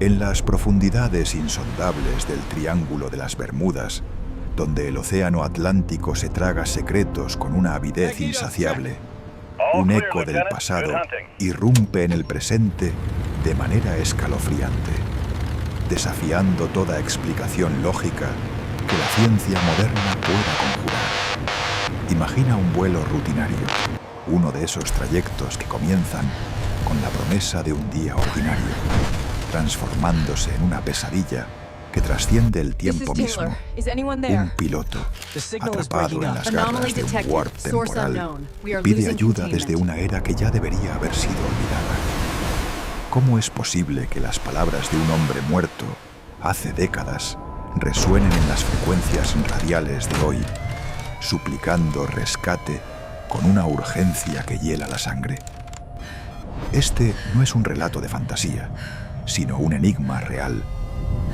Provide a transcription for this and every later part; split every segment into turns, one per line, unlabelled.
En las profundidades insondables del Triángulo de las Bermudas, donde el océano Atlántico se traga secretos con una avidez insaciable, un eco del pasado irrumpe en el presente de manera escalofriante, desafiando toda explicación lógica que la ciencia moderna pueda conjurar. Imagina un vuelo rutinario, uno de esos trayectos que comienzan con la promesa de un día ordinario, transformándose en una pesadilla que trasciende el tiempo mismo. Un piloto, atrapado en las garras de un warp temporal, pide ayuda desde una era que ya debería haber sido olvidada. ¿Cómo es posible que las palabras de un hombre muerto, hace décadas, resuenen en las frecuencias radiales de hoy, suplicando rescate con una urgencia que hiela la sangre? Este no es un relato de fantasía, sino un enigma real,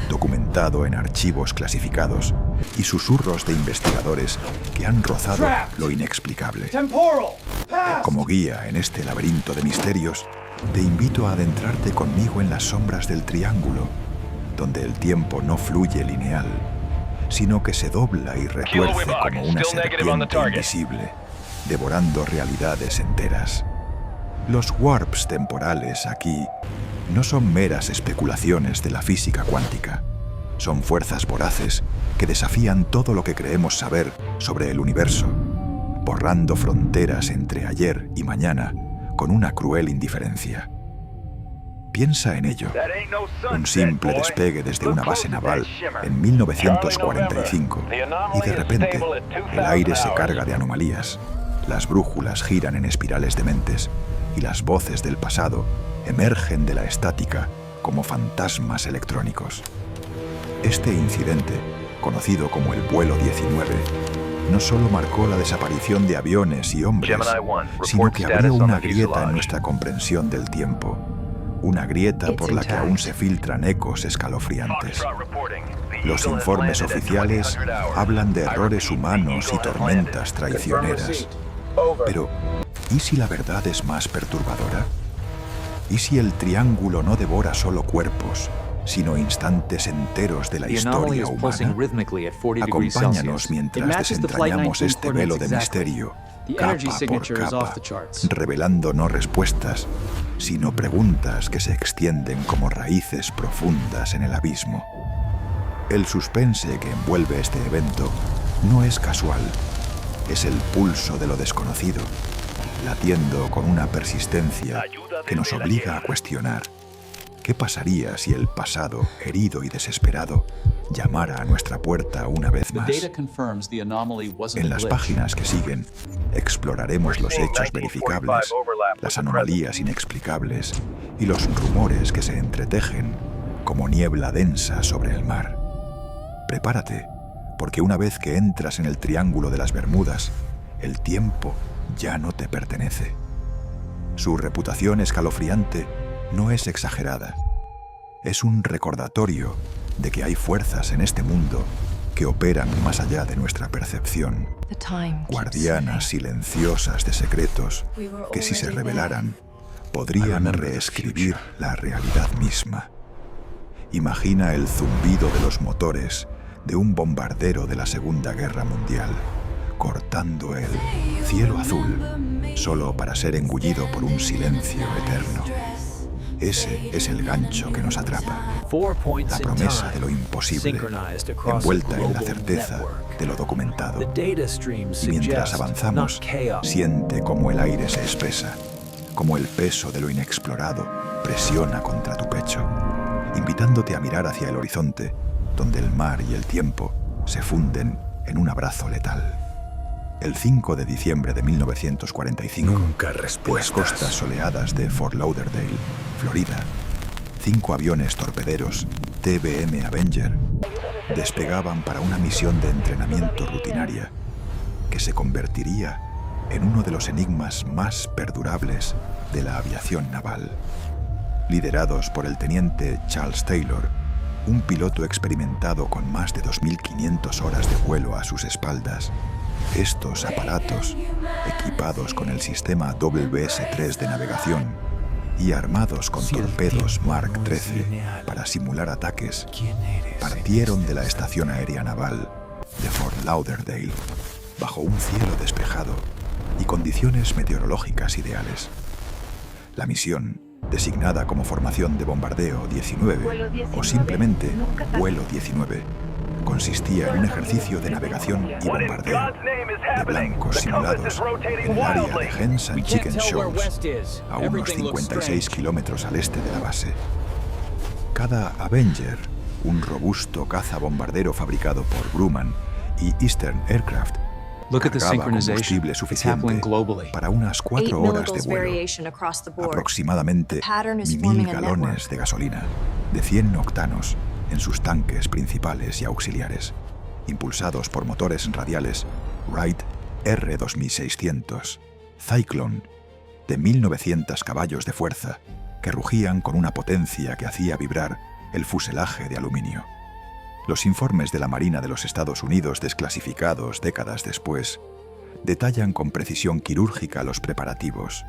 documentado en archivos clasificados y susurros de investigadores que han rozado lo inexplicable. Como guía en este laberinto de misterios, te invito a adentrarte conmigo en las sombras del Triángulo, donde el tiempo no fluye lineal, sino que se dobla y retuerce como una serpiente invisible, devorando realidades enteras. Los warps temporales aquí no son meras especulaciones de la física cuántica. Son fuerzas voraces que desafían todo lo que creemos saber sobre el universo, borrando fronteras entre ayer y mañana con una cruel indiferencia. Piensa en ello. Un simple despegue desde una base naval en 1945 y de repente el aire se carga de anomalías, las brújulas giran en espirales dementes y las voces del pasado emergen de la estática como fantasmas electrónicos. Este incidente, conocido como el vuelo 19, no solo marcó la desaparición de aviones y hombres, sino que abrió una grieta en nuestra comprensión del tiempo, una grieta por la que aún se filtran ecos escalofriantes. Los informes oficiales hablan de errores humanos y tormentas traicioneras. Pero, ¿y si la verdad es más perturbadora? ¿Y si el Triángulo no devora solo cuerpos, sino instantes enteros de la historia humana? Acompáñanos mientras desentrañamos este velo de misterio, capa por capa, revelando no respuestas, sino preguntas que se extienden como raíces profundas en el abismo. El suspense que envuelve este evento no es casual, es el pulso de lo desconocido, latiendo con una persistencia que nos obliga a cuestionar qué pasaría si el pasado, herido y desesperado, llamara a nuestra puerta una vez más. En las páginas que siguen, exploraremos los hechos verificables, las anomalías inexplicables y los rumores que se entretejen como niebla densa sobre el mar. Prepárate, porque una vez que entras en el Triángulo de las Bermudas, el tiempo ya no te pertenece. Su reputación escalofriante no es exagerada. Es un recordatorio de que hay fuerzas en este mundo que operan más allá de nuestra percepción, guardianas silenciosas de secretos que, si se revelaran, podrían reescribir la realidad misma. Imagina el zumbido de los motores de un bombardero de la Segunda Guerra Mundial, cortando el cielo azul, solo para ser engullido por un silencio eterno. Ese es el gancho que nos atrapa, la promesa de lo imposible, envuelta en la certeza de lo documentado. Y mientras avanzamos, siente cómo el aire se espesa, cómo el peso de lo inexplorado presiona contra tu pecho, invitándote a mirar hacia el horizonte, donde el mar y el tiempo se funden en un abrazo letal. El 5 de diciembre de 1945, en las costas soleadas de Fort Lauderdale, Florida, 5 aviones torpederos TBM Avenger despegaban para una misión de entrenamiento rutinaria que se convertiría en uno de los enigmas más perdurables de la aviación naval. Liderados por el teniente Charles Taylor, un piloto experimentado con más de 2.500 horas de vuelo a sus espaldas, estos aparatos, equipados con el sistema WS-3 de navegación, y armados con torpedos Mark XIII para simular ataques, partieron de la estación aérea naval de Fort Lauderdale bajo un cielo despejado y condiciones meteorológicas ideales. La misión, designada como Formación de Bombardeo 19 o simplemente Vuelo 19, consistía en un ejercicio de navegación y bombardeo de blancos simulados en el área de Hens and Chicken Shoals, a unos 56 kilómetros al este de la base. Cada Avenger, un robusto caza bombardero fabricado por Grumman y Eastern Aircraft, cargaba combustible suficiente para unas 4 horas de vuelo, aproximadamente 1.000 galones de gasolina de 100 octanos en sus tanques principales y auxiliares, impulsados por motores radiales Wright R2600 Cyclone de 1.900 caballos de fuerza que rugían con una potencia que hacía vibrar el fuselaje de aluminio. Los informes de la Marina de los Estados Unidos, desclasificados décadas después, detallan con precisión quirúrgica los preparativos.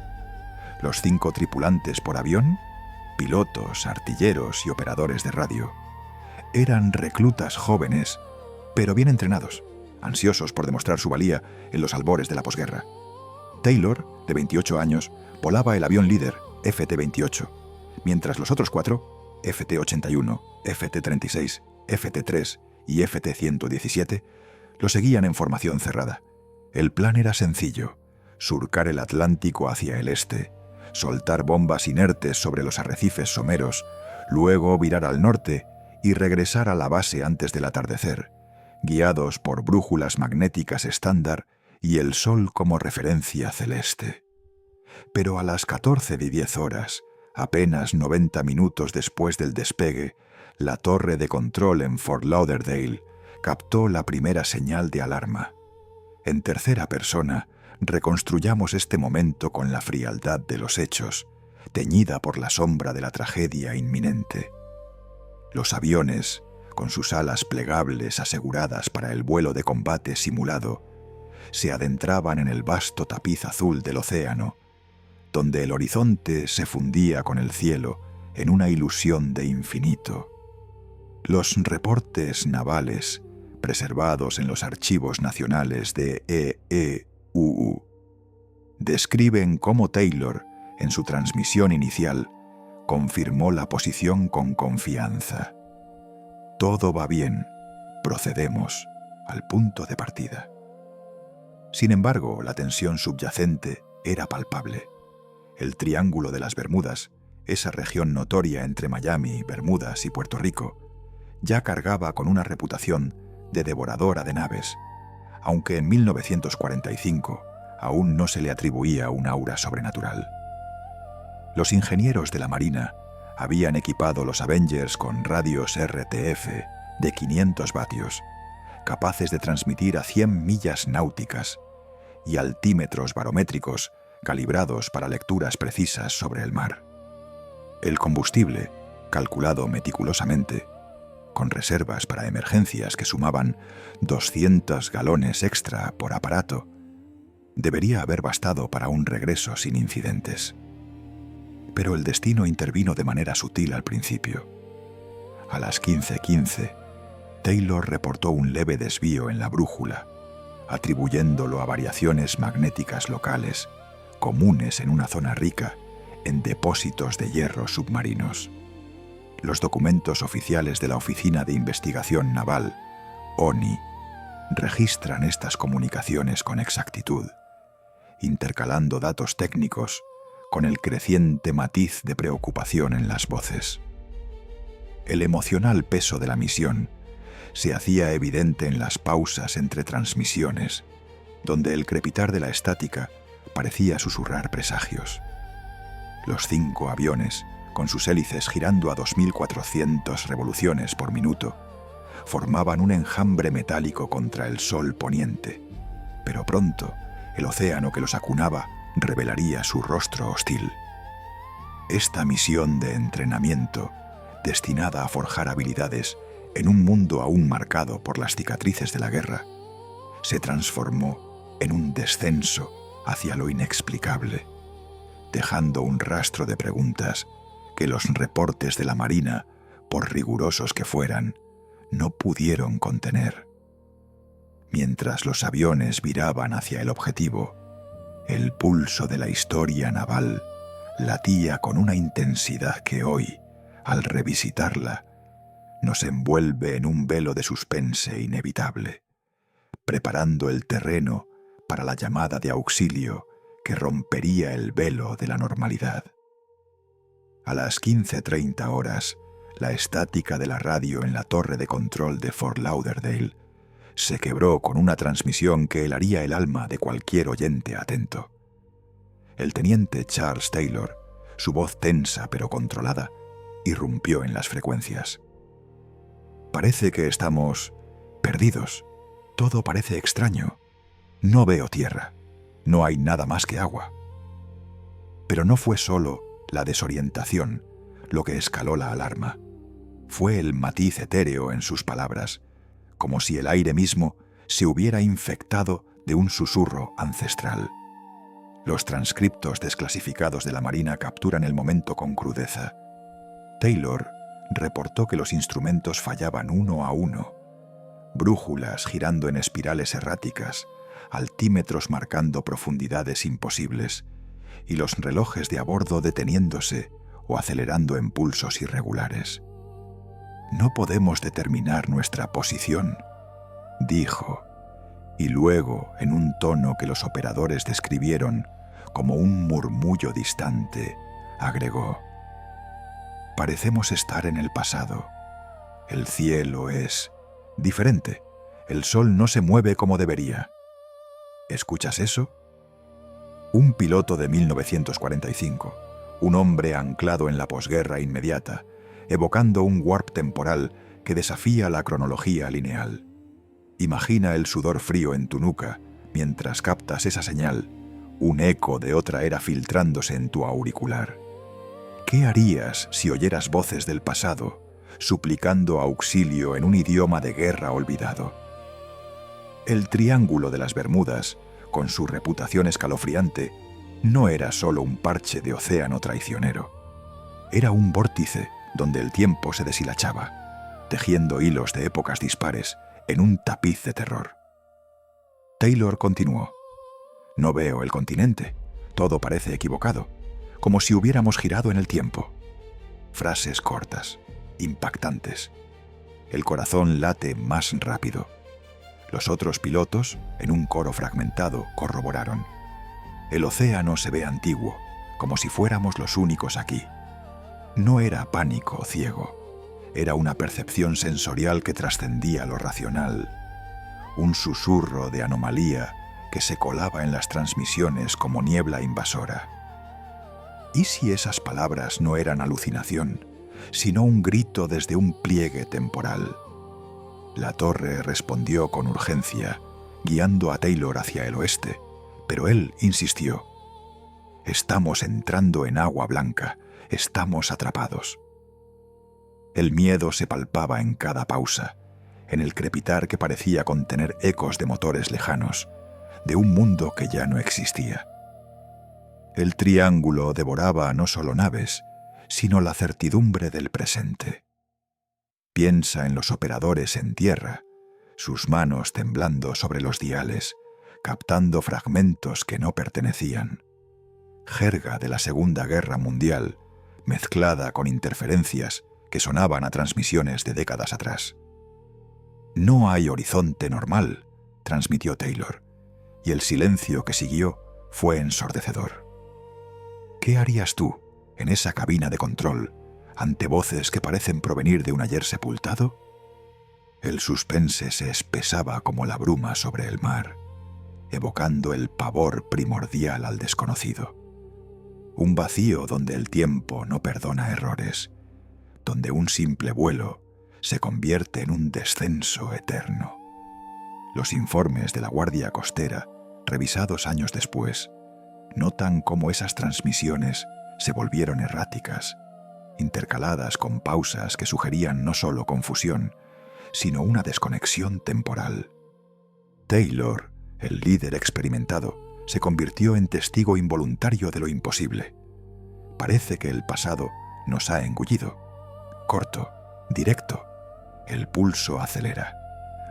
Los 5 tripulantes por avión, pilotos, artilleros y operadores de radio, eran reclutas jóvenes, pero bien entrenados, ansiosos por demostrar su valía en los albores de la posguerra. Taylor, de 28 años, volaba el avión líder FT-28, mientras los otros 4, FT-81, FT-36, FT-3 y FT-117, lo seguían en formación cerrada. El plan era sencillo: surcar el Atlántico hacia el este, soltar bombas inertes sobre los arrecifes someros, luego virar al norte y regresar a la base antes del atardecer, guiados por brújulas magnéticas estándar y el sol como referencia celeste. Pero a las 14:10 horas, apenas 90 minutos después del despegue, la torre de control en Fort Lauderdale captó la primera señal de alarma. En tercera persona, reconstruyamos este momento con la frialdad de los hechos, teñida por la sombra de la tragedia inminente. Los aviones, con sus alas plegables aseguradas para el vuelo de combate simulado, se adentraban en el vasto tapiz azul del océano, donde el horizonte se fundía con el cielo en una ilusión de infinito. Los reportes navales, preservados en los archivos nacionales de EEUU, describen cómo Taylor, en su transmisión inicial, confirmó la posición con confianza. Todo va bien, procedemos al punto de partida. Sin embargo, la tensión subyacente era palpable. El Triángulo de las Bermudas, esa región notoria entre Miami, Bermudas y Puerto Rico, ya cargaba con una reputación de devoradora de naves, aunque en 1945 aún no se le atribuía un aura sobrenatural. Los ingenieros de la Marina habían equipado los Avengers con radios RTF de 500 vatios, capaces de transmitir a 100 millas náuticas, y altímetros barométricos calibrados para lecturas precisas sobre el mar. El combustible, calculado meticulosamente, con reservas para emergencias que sumaban 200 galones extra por aparato, debería haber bastado para un regreso sin incidentes. Pero el destino intervino de manera sutil al principio. A las 15:15, Taylor reportó un leve desvío en la brújula, atribuyéndolo a variaciones magnéticas locales, comunes en una zona rica en depósitos de hierro submarinos. Los documentos oficiales de la Oficina de Investigación Naval, ONI, registran estas comunicaciones con exactitud, intercalando datos técnicos con el creciente matiz de preocupación en las voces. El emocional peso de la misión se hacía evidente en las pausas entre transmisiones, donde el crepitar de la estática parecía susurrar presagios. Los 5 aviones, con sus hélices girando a 2.400 revoluciones por minuto, formaban un enjambre metálico contra el sol poniente, pero pronto el océano que los acunaba revelaría su rostro hostil. Esta misión de entrenamiento, destinada a forjar habilidades en un mundo aún marcado por las cicatrices de la guerra, se transformó en un descenso hacia lo inexplicable, dejando un rastro de preguntas que los reportes de la Marina, por rigurosos que fueran, no pudieron contener. Mientras los aviones viraban hacia el objetivo, el pulso de la historia naval latía con una intensidad que hoy, al revisitarla, nos envuelve en un velo de suspense inevitable, preparando el terreno para la llamada de auxilio que rompería el velo de la normalidad. A las 15:30 horas, la estática de la radio en la torre de control de Fort Lauderdale se quebró con una transmisión que helaría el alma de cualquier oyente atento. El teniente Charles Taylor, su voz tensa pero controlada, irrumpió en las frecuencias. Parece que estamos perdidos. Todo parece extraño. No veo tierra. No hay nada más que agua. Pero no fue solo la desorientación lo que escaló la alarma. Fue el matiz etéreo en sus palabras, como si el aire mismo se hubiera infectado de un susurro ancestral. Los transcriptos desclasificados de la Marina capturan el momento con crudeza. Taylor reportó que los instrumentos fallaban uno a uno, brújulas girando en espirales erráticas, altímetros marcando profundidades imposibles, y los relojes de a bordo deteniéndose o acelerando en pulsos irregulares. «No podemos determinar nuestra posición», dijo, y luego, en un tono que los operadores describieron como un murmullo distante, agregó: «Parecemos estar en el pasado. El cielo es diferente. El sol no se mueve como debería. ¿Escuchas eso?». Un piloto de 1945, un hombre anclado en la posguerra inmediata, evocando un warp temporal que desafía la cronología lineal. Imagina el sudor frío en tu nuca mientras captas esa señal, un eco de otra era filtrándose en tu auricular. ¿Qué harías si oyeras voces del pasado suplicando auxilio en un idioma de guerra olvidado? El Triángulo de las Bermudas, con su reputación escalofriante, no era solo un parche de océano traicionero. Era un vórtice donde el tiempo se deshilachaba, tejiendo hilos de épocas dispares en un tapiz de terror. Taylor continuó: «No veo el continente. Todo parece equivocado, como si hubiéramos girado en el tiempo». Frases cortas, impactantes. El corazón late más rápido. Los otros pilotos, en un coro fragmentado, corroboraron: «El océano se ve antiguo, como si fuéramos los únicos aquí». No era pánico ciego, era una percepción sensorial que trascendía lo racional, un susurro de anomalía que se colaba en las transmisiones como niebla invasora. ¿Y si esas palabras no eran alucinación, sino un grito desde un pliegue temporal? La torre respondió con urgencia, guiando a Taylor hacia el oeste, pero él insistió: «Estamos entrando en agua blanca. Estamos atrapados». El miedo se palpaba en cada pausa, en el crepitar que parecía contener ecos de motores lejanos, de un mundo que ya no existía. El triángulo devoraba no solo naves, sino la certidumbre del presente. Piensa en los operadores en tierra, sus manos temblando sobre los diales, captando fragmentos que no pertenecían. Jerga de la Segunda Guerra Mundial, mezclada con interferencias que sonaban a transmisiones de décadas atrás. «No hay horizonte normal», transmitió Taylor, y el silencio que siguió fue ensordecedor. ¿Qué harías tú en esa cabina de control ante voces que parecen provenir de un ayer sepultado? El suspense se espesaba como la bruma sobre el mar, evocando el pavor primordial al desconocido. Un vacío donde el tiempo no perdona errores, donde un simple vuelo se convierte en un descenso eterno. Los informes de la Guardia Costera, revisados años después, notan cómo esas transmisiones se volvieron erráticas, intercaladas con pausas que sugerían no solo confusión, sino una desconexión temporal. Taylor, el líder experimentado, se convirtió en testigo involuntario de lo imposible. Parece que el pasado nos ha engullido. Corto, directo. El pulso acelera.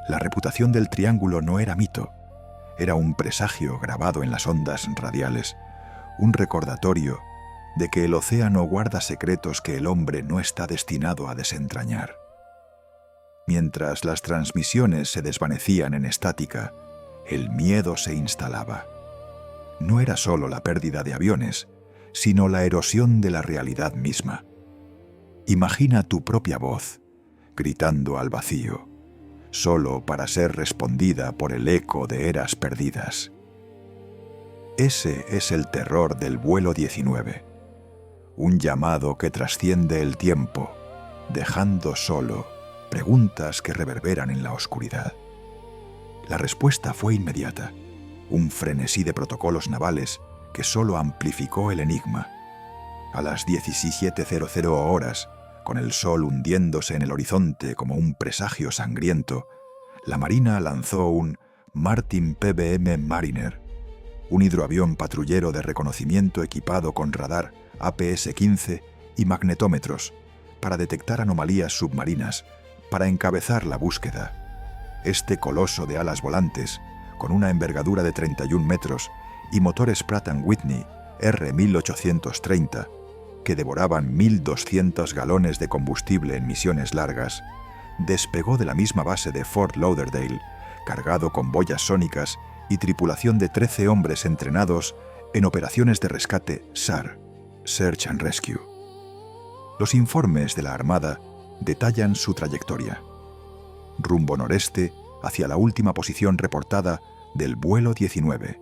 La reputación del triángulo no era mito. Era un presagio grabado en las ondas radiales, un recordatorio de que el océano guarda secretos que el hombre no está destinado a desentrañar. Mientras las transmisiones se desvanecían en estática, el miedo se instalaba. No era solo la pérdida de aviones, sino la erosión de la realidad misma. Imagina tu propia voz, gritando al vacío, solo para ser respondida por el eco de eras perdidas. Ese es el terror del vuelo 19, un llamado que trasciende el tiempo, dejando solo preguntas que reverberan en la oscuridad. La respuesta fue inmediata, un frenesí de protocolos navales que solo amplificó el enigma. A las 17:00 horas, con el sol hundiéndose en el horizonte como un presagio sangriento, la Marina lanzó un Martin PBM Mariner, un hidroavión patrullero de reconocimiento equipado con radar APS-15 y magnetómetros para detectar anomalías submarinas, para encabezar la búsqueda. Este coloso de alas volantes, con una envergadura de 31 metros y motores Pratt & Whitney R1830, que devoraban 1.200 galones de combustible en misiones largas, despegó de la misma base de Fort Lauderdale, cargado con boyas sónicas y tripulación de 13 hombres entrenados en operaciones de rescate SAR, Search and Rescue. Los informes de la Armada detallan su trayectoria. Rumbo noreste hacia la última posición reportada del vuelo 19,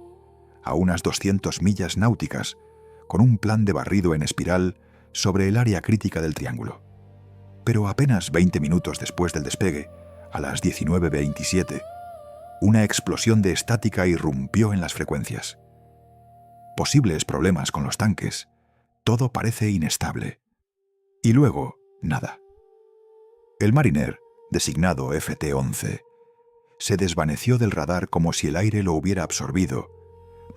a unas 200 millas náuticas, con un plan de barrido en espiral sobre el área crítica del triángulo. Pero apenas 20 minutos después del despegue, a las 19:27, una explosión de estática irrumpió en las frecuencias. Posibles problemas con los tanques. Todo parece inestable. Y luego, nada. El Mariner, designado FT-11, se desvaneció del radar como si el aire lo hubiera absorbido,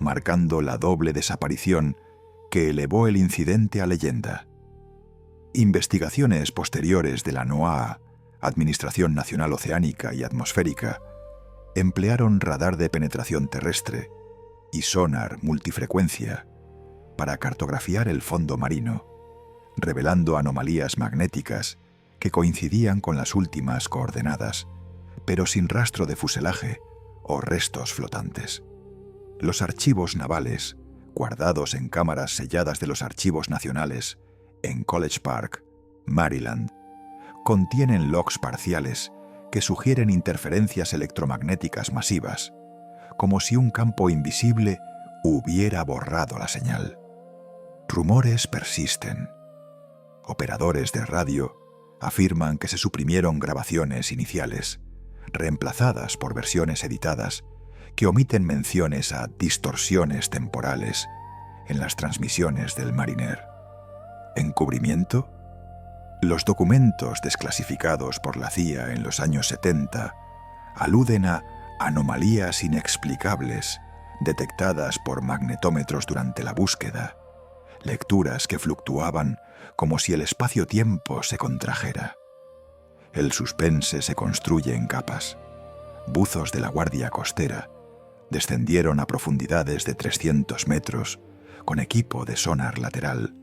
marcando la doble desaparición que elevó el incidente a leyenda. Investigaciones posteriores de la NOAA, Administración Nacional Oceánica y Atmosférica, emplearon radar de penetración terrestre y sonar multifrecuencia para cartografiar el fondo marino, revelando anomalías magnéticas que coincidían con las últimas coordenadas, pero sin rastro de fuselaje o restos flotantes. Los archivos navales, guardados en cámaras selladas de los archivos nacionales en College Park, Maryland, contienen logs parciales que sugieren interferencias electromagnéticas masivas, como si un campo invisible hubiera borrado la señal. Rumores persisten. Operadores de radio afirman que se suprimieron grabaciones iniciales, reemplazadas por versiones editadas que omiten menciones a distorsiones temporales en las transmisiones del Mariner. ¿Encubrimiento? Los documentos desclasificados por la CIA en los años 70 aluden a anomalías inexplicables detectadas por magnetómetros durante la búsqueda, lecturas que fluctuaban como si el espacio-tiempo se contrajera. El suspense se construye en capas. Buzos de la Guardia Costera descendieron a profundidades de 300 metros con equipo de sonar lateral,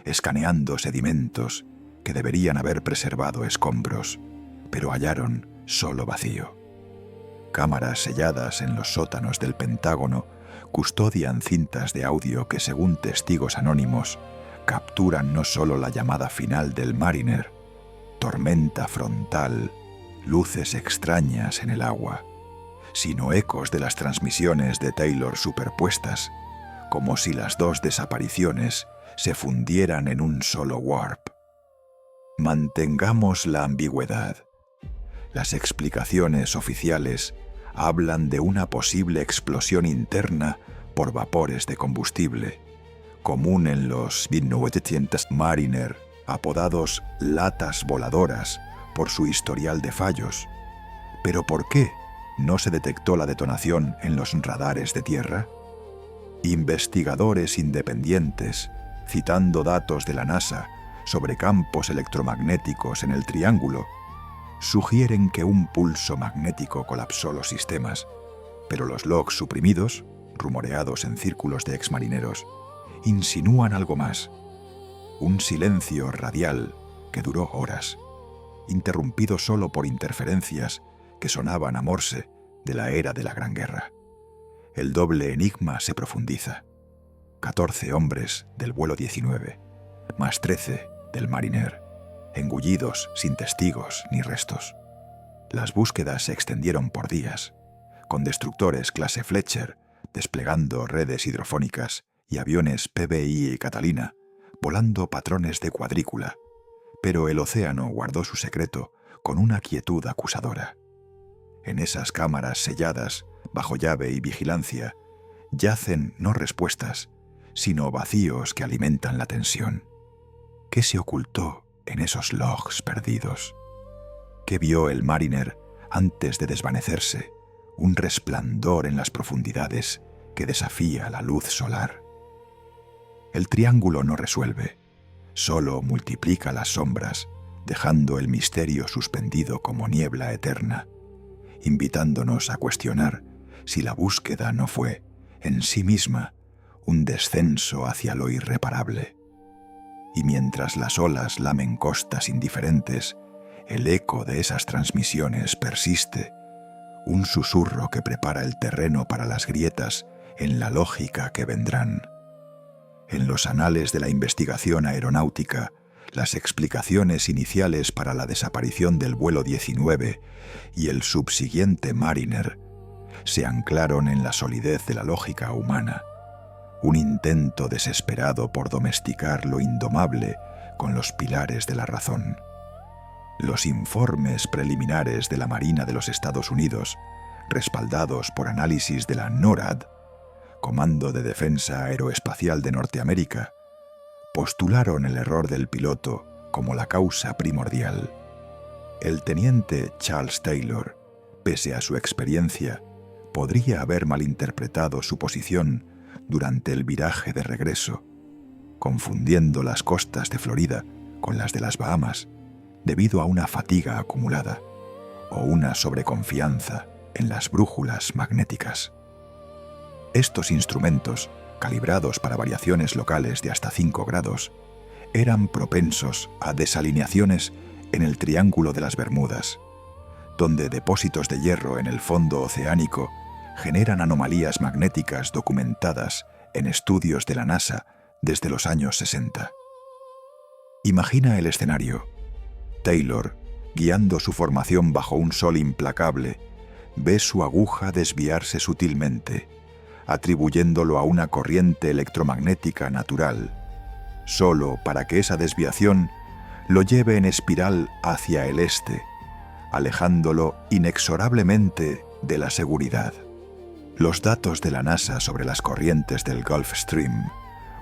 escaneando sedimentos que deberían haber preservado escombros, pero hallaron solo vacío. Cámaras selladas en los sótanos del Pentágono custodian cintas de audio que, según testigos anónimos, capturan no solo la llamada final del Mariner, tormenta frontal, luces extrañas en el agua, sino ecos de las transmisiones de Taylor superpuestas, como si las dos desapariciones se fundieran en un solo warp. Mantengamos la ambigüedad. Las explicaciones oficiales hablan de una posible explosión interna por vapores de combustible, común en los Mariner, apodados latas voladoras por su historial de fallos. ¿Pero por qué no se detectó la detonación en los radares de tierra? Investigadores independientes citando datos de la NASA sobre campos electromagnéticos en el Triángulo, sugieren que un pulso magnético colapsó los sistemas, pero los logs suprimidos, rumoreados en círculos de exmarineros, insinúan algo más: un silencio radial que duró horas, interrumpido solo por interferencias que sonaban a Morse de la era de la Gran Guerra. El doble enigma se profundiza. 14 hombres del vuelo 19, más 13 del Mariner, engullidos sin testigos ni restos. Las búsquedas se extendieron por días, con destructores clase Fletcher desplegando redes hidrofónicas y aviones PBI y Catalina volando patrones de cuadrícula, pero el océano guardó su secreto con una quietud acusadora. En esas cámaras selladas, bajo llave y vigilancia, yacen no respuestas, sino vacíos que alimentan la tensión. ¿Qué se ocultó en esos logs perdidos? ¿Qué vio el Mariner antes de desvanecerse? Un resplandor en las profundidades que desafía la luz solar. El triángulo no resuelve, solo multiplica las sombras, dejando el misterio suspendido como niebla eterna, invitándonos a cuestionar si la búsqueda no fue, en sí misma, un descenso hacia lo irreparable. Y mientras las olas lamen costas indiferentes, el eco de esas transmisiones persiste, un susurro que prepara el terreno para las grietas en la lógica que vendrán. En los anales de la investigación aeronáutica, las explicaciones iniciales para la desaparición del vuelo 19 y el subsiguiente Mariner se anclaron en la solidez de la lógica humana, un intento desesperado por domesticar lo indomable con los pilares de la razón. Los informes preliminares de la Marina de los Estados Unidos, respaldados por análisis de la NORAD, Comando de Defensa Aeroespacial de Norteamérica, postularon el error del piloto como la causa primordial. El teniente Charles Taylor, pese a su experiencia, podría haber malinterpretado su posición durante el viraje de regreso, confundiendo las costas de Florida con las de las Bahamas debido a una fatiga acumulada o una sobreconfianza en las brújulas magnéticas. Estos instrumentos, calibrados para variaciones locales de hasta 5 grados, eran propensos a desalineaciones en el Triángulo de las Bermudas, donde depósitos de hierro en el fondo oceánico generan anomalías magnéticas documentadas en estudios de la NASA desde los años 60. Imagina el escenario. Taylor, guiando su formación bajo un sol implacable, ve su aguja desviarse sutilmente, atribuyéndolo a una corriente electromagnética natural, solo para que esa desviación lo lleve en espiral hacia el este, alejándolo inexorablemente de la seguridad. Los datos de la NASA sobre las corrientes del Gulf Stream,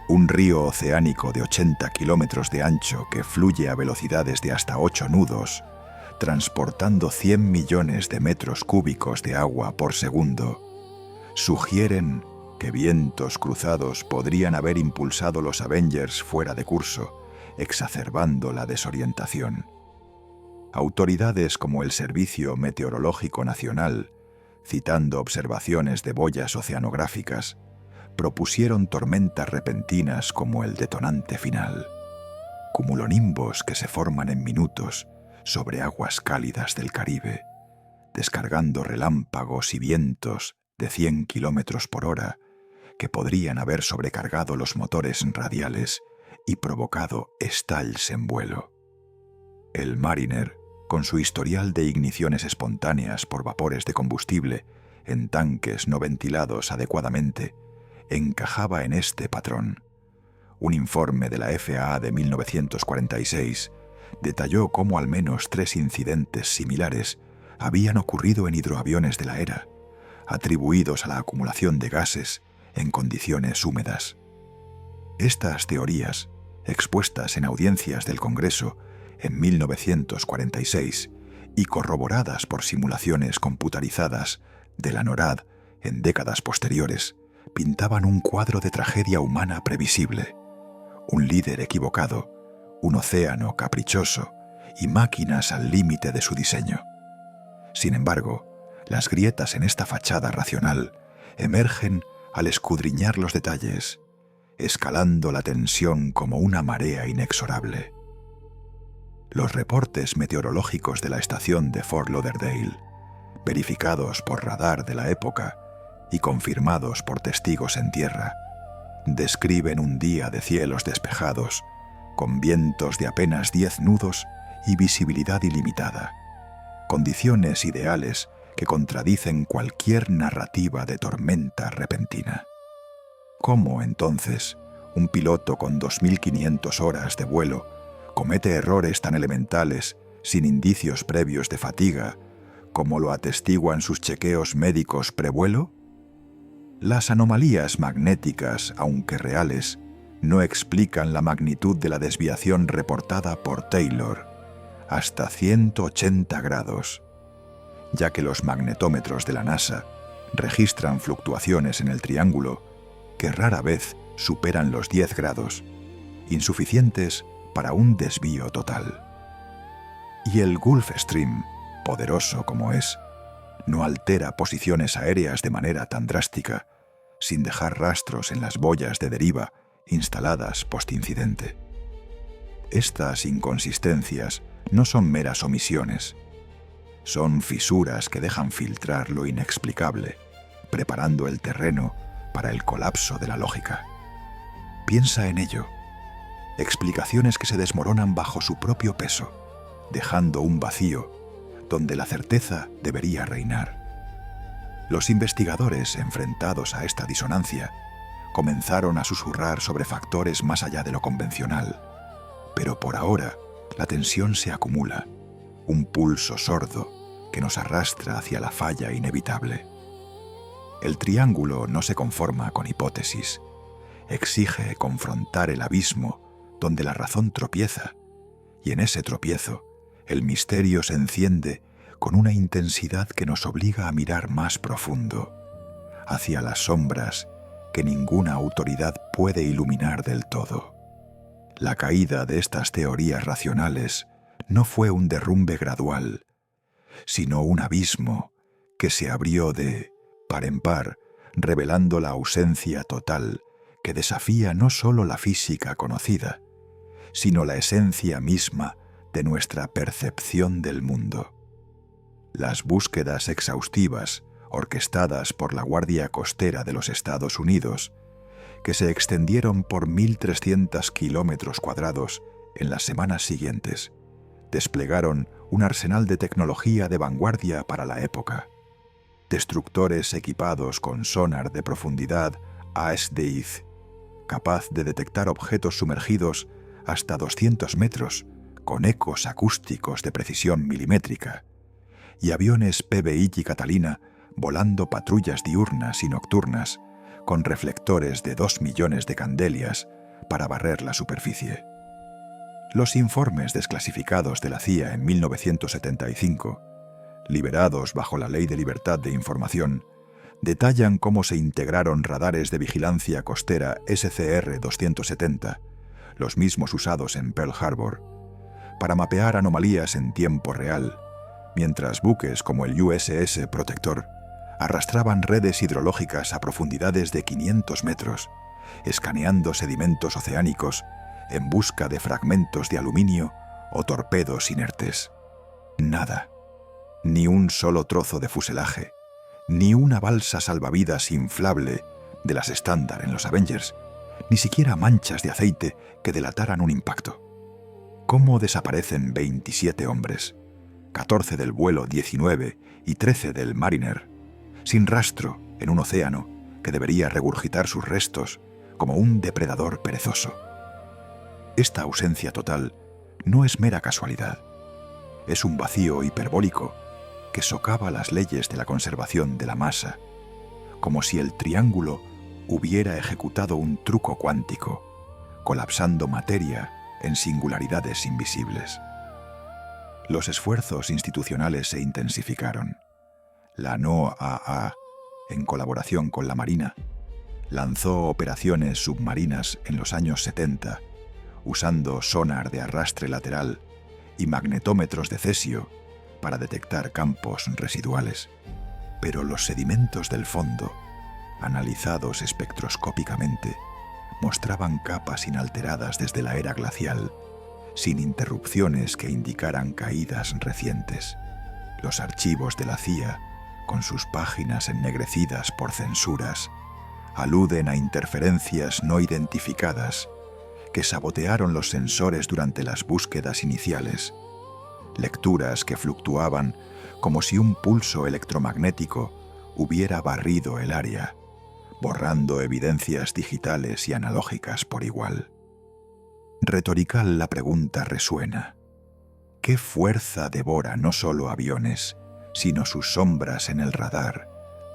un río oceánico de 80 kilómetros de ancho que fluye a velocidades de hasta 8 nudos, transportando 100 millones de metros cúbicos de agua por segundo, sugieren que vientos cruzados podrían haber impulsado los Avengers fuera de curso, exacerbando la desorientación. Autoridades como el Servicio Meteorológico Nacional, citando observaciones de boyas oceanográficas, propusieron tormentas repentinas como el detonante final, cumulonimbos que se forman en minutos sobre aguas cálidas del Caribe, descargando relámpagos y vientos de 100 kilómetros por hora que podrían haber sobrecargado los motores radiales y provocado estalls en vuelo. El Mariner, con su historial de igniciones espontáneas por vapores de combustible en tanques no ventilados adecuadamente, encajaba en este patrón. Un informe de la FAA de 1946 detalló cómo al menos 3 incidentes similares habían ocurrido en hidroaviones de la era, atribuidos a la acumulación de gases en condiciones húmedas. Estas teorías, expuestas en audiencias del Congreso en 1946 y corroboradas por simulaciones computarizadas de la NORAD en décadas posteriores, pintaban un cuadro de tragedia humana previsible, un líder equivocado, un océano caprichoso y máquinas al límite de su diseño. Sin embargo, las grietas en esta fachada racional emergen al escudriñar los detalles, escalando la tensión como una marea inexorable. Los reportes meteorológicos de la estación de Fort Lauderdale, verificados por radar de la época y confirmados por testigos en tierra, describen un día de cielos despejados, con vientos de apenas 10 nudos y visibilidad ilimitada, condiciones ideales que contradicen cualquier narrativa de tormenta repentina. ¿Cómo, entonces, un piloto con 2.500 horas de vuelo comete errores tan elementales sin indicios previos de fatiga, como lo atestiguan sus chequeos médicos prevuelo? Las anomalías magnéticas, aunque reales, no explican la magnitud de la desviación reportada por Taylor, hasta 180 grados, ya que los magnetómetros de la NASA registran fluctuaciones en el triángulo que rara vez superan los 10 grados, insuficientes para un desvío total. Y el Gulf Stream, poderoso como es, no altera posiciones aéreas de manera tan drástica, sin dejar rastros en las boyas de deriva instaladas post-incidente. Estas inconsistencias no son meras omisiones, son fisuras que dejan filtrar lo inexplicable, preparando el terreno para el colapso de la lógica. Piensa en ello. Explicaciones que se desmoronan bajo su propio peso, dejando un vacío donde la certeza debería reinar. Los investigadores, enfrentados a esta disonancia, comenzaron a susurrar sobre factores más allá de lo convencional, pero por ahora la tensión se acumula, un pulso sordo que nos arrastra hacia la falla inevitable. El triángulo no se conforma con hipótesis, exige confrontar el abismo donde la razón tropieza, y en ese tropiezo el misterio se enciende con una intensidad que nos obliga a mirar más profundo, hacia las sombras que ninguna autoridad puede iluminar del todo. La caída de estas teorías racionales no fue un derrumbe gradual, sino un abismo que se abrió de par en par, revelando la ausencia total que desafía no solo la física conocida, sino la esencia misma de nuestra percepción del mundo. Las búsquedas exhaustivas, orquestadas por la Guardia Costera de los Estados Unidos, que se extendieron por 1.300 kilómetros cuadrados en las semanas siguientes, desplegaron un arsenal de tecnología de vanguardia para la época. Destructores equipados con sonar de profundidad ASDIZ, capaz de detectar objetos sumergidos hasta 200 metros, con ecos acústicos de precisión milimétrica, y aviones PBI y Catalina volando patrullas diurnas y nocturnas con reflectores de 2 millones de candelias para barrer la superficie. Los informes desclasificados de la CIA en 1975, liberados bajo la Ley de Libertad de Información, detallan cómo se integraron radares de vigilancia costera SCR-270, los mismos usados en Pearl Harbor, para mapear anomalías en tiempo real, mientras buques como el USS Protector arrastraban redes hidrológicas a profundidades de 500 metros, escaneando sedimentos oceánicos en busca de fragmentos de aluminio o torpedos inertes. Nada, ni un solo trozo de fuselaje, ni una balsa salvavidas inflable de las estándar en los Avengers, ni siquiera manchas de aceite que delataran un impacto. ¿Cómo desaparecen 27 hombres, 14 del vuelo 19 y 13 del Mariner, sin rastro en un océano que debería regurgitar sus restos como un depredador perezoso? Esta ausencia total no es mera casualidad, es un vacío hiperbólico que socava las leyes de la conservación de la masa, como si el triángulo hubiera ejecutado un truco cuántico, colapsando materia en singularidades invisibles. Los esfuerzos institucionales se intensificaron. La NOAA, en colaboración con la Marina, lanzó operaciones submarinas en los años 70 usando sonar de arrastre lateral y magnetómetros de cesio para detectar campos residuales. Pero los sedimentos del fondo, analizados espectroscópicamente, mostraban capas inalteradas desde la era glacial, sin interrupciones que indicaran caídas recientes. Los archivos de la CIA, con sus páginas ennegrecidas por censuras, aluden a interferencias no identificadas que sabotearon los sensores durante las búsquedas iniciales, lecturas que fluctuaban como si un pulso electromagnético hubiera barrido el área, borrando evidencias digitales y analógicas por igual. Retorical la pregunta resuena: ¿qué fuerza devora no solo aviones, sino sus sombras en el radar,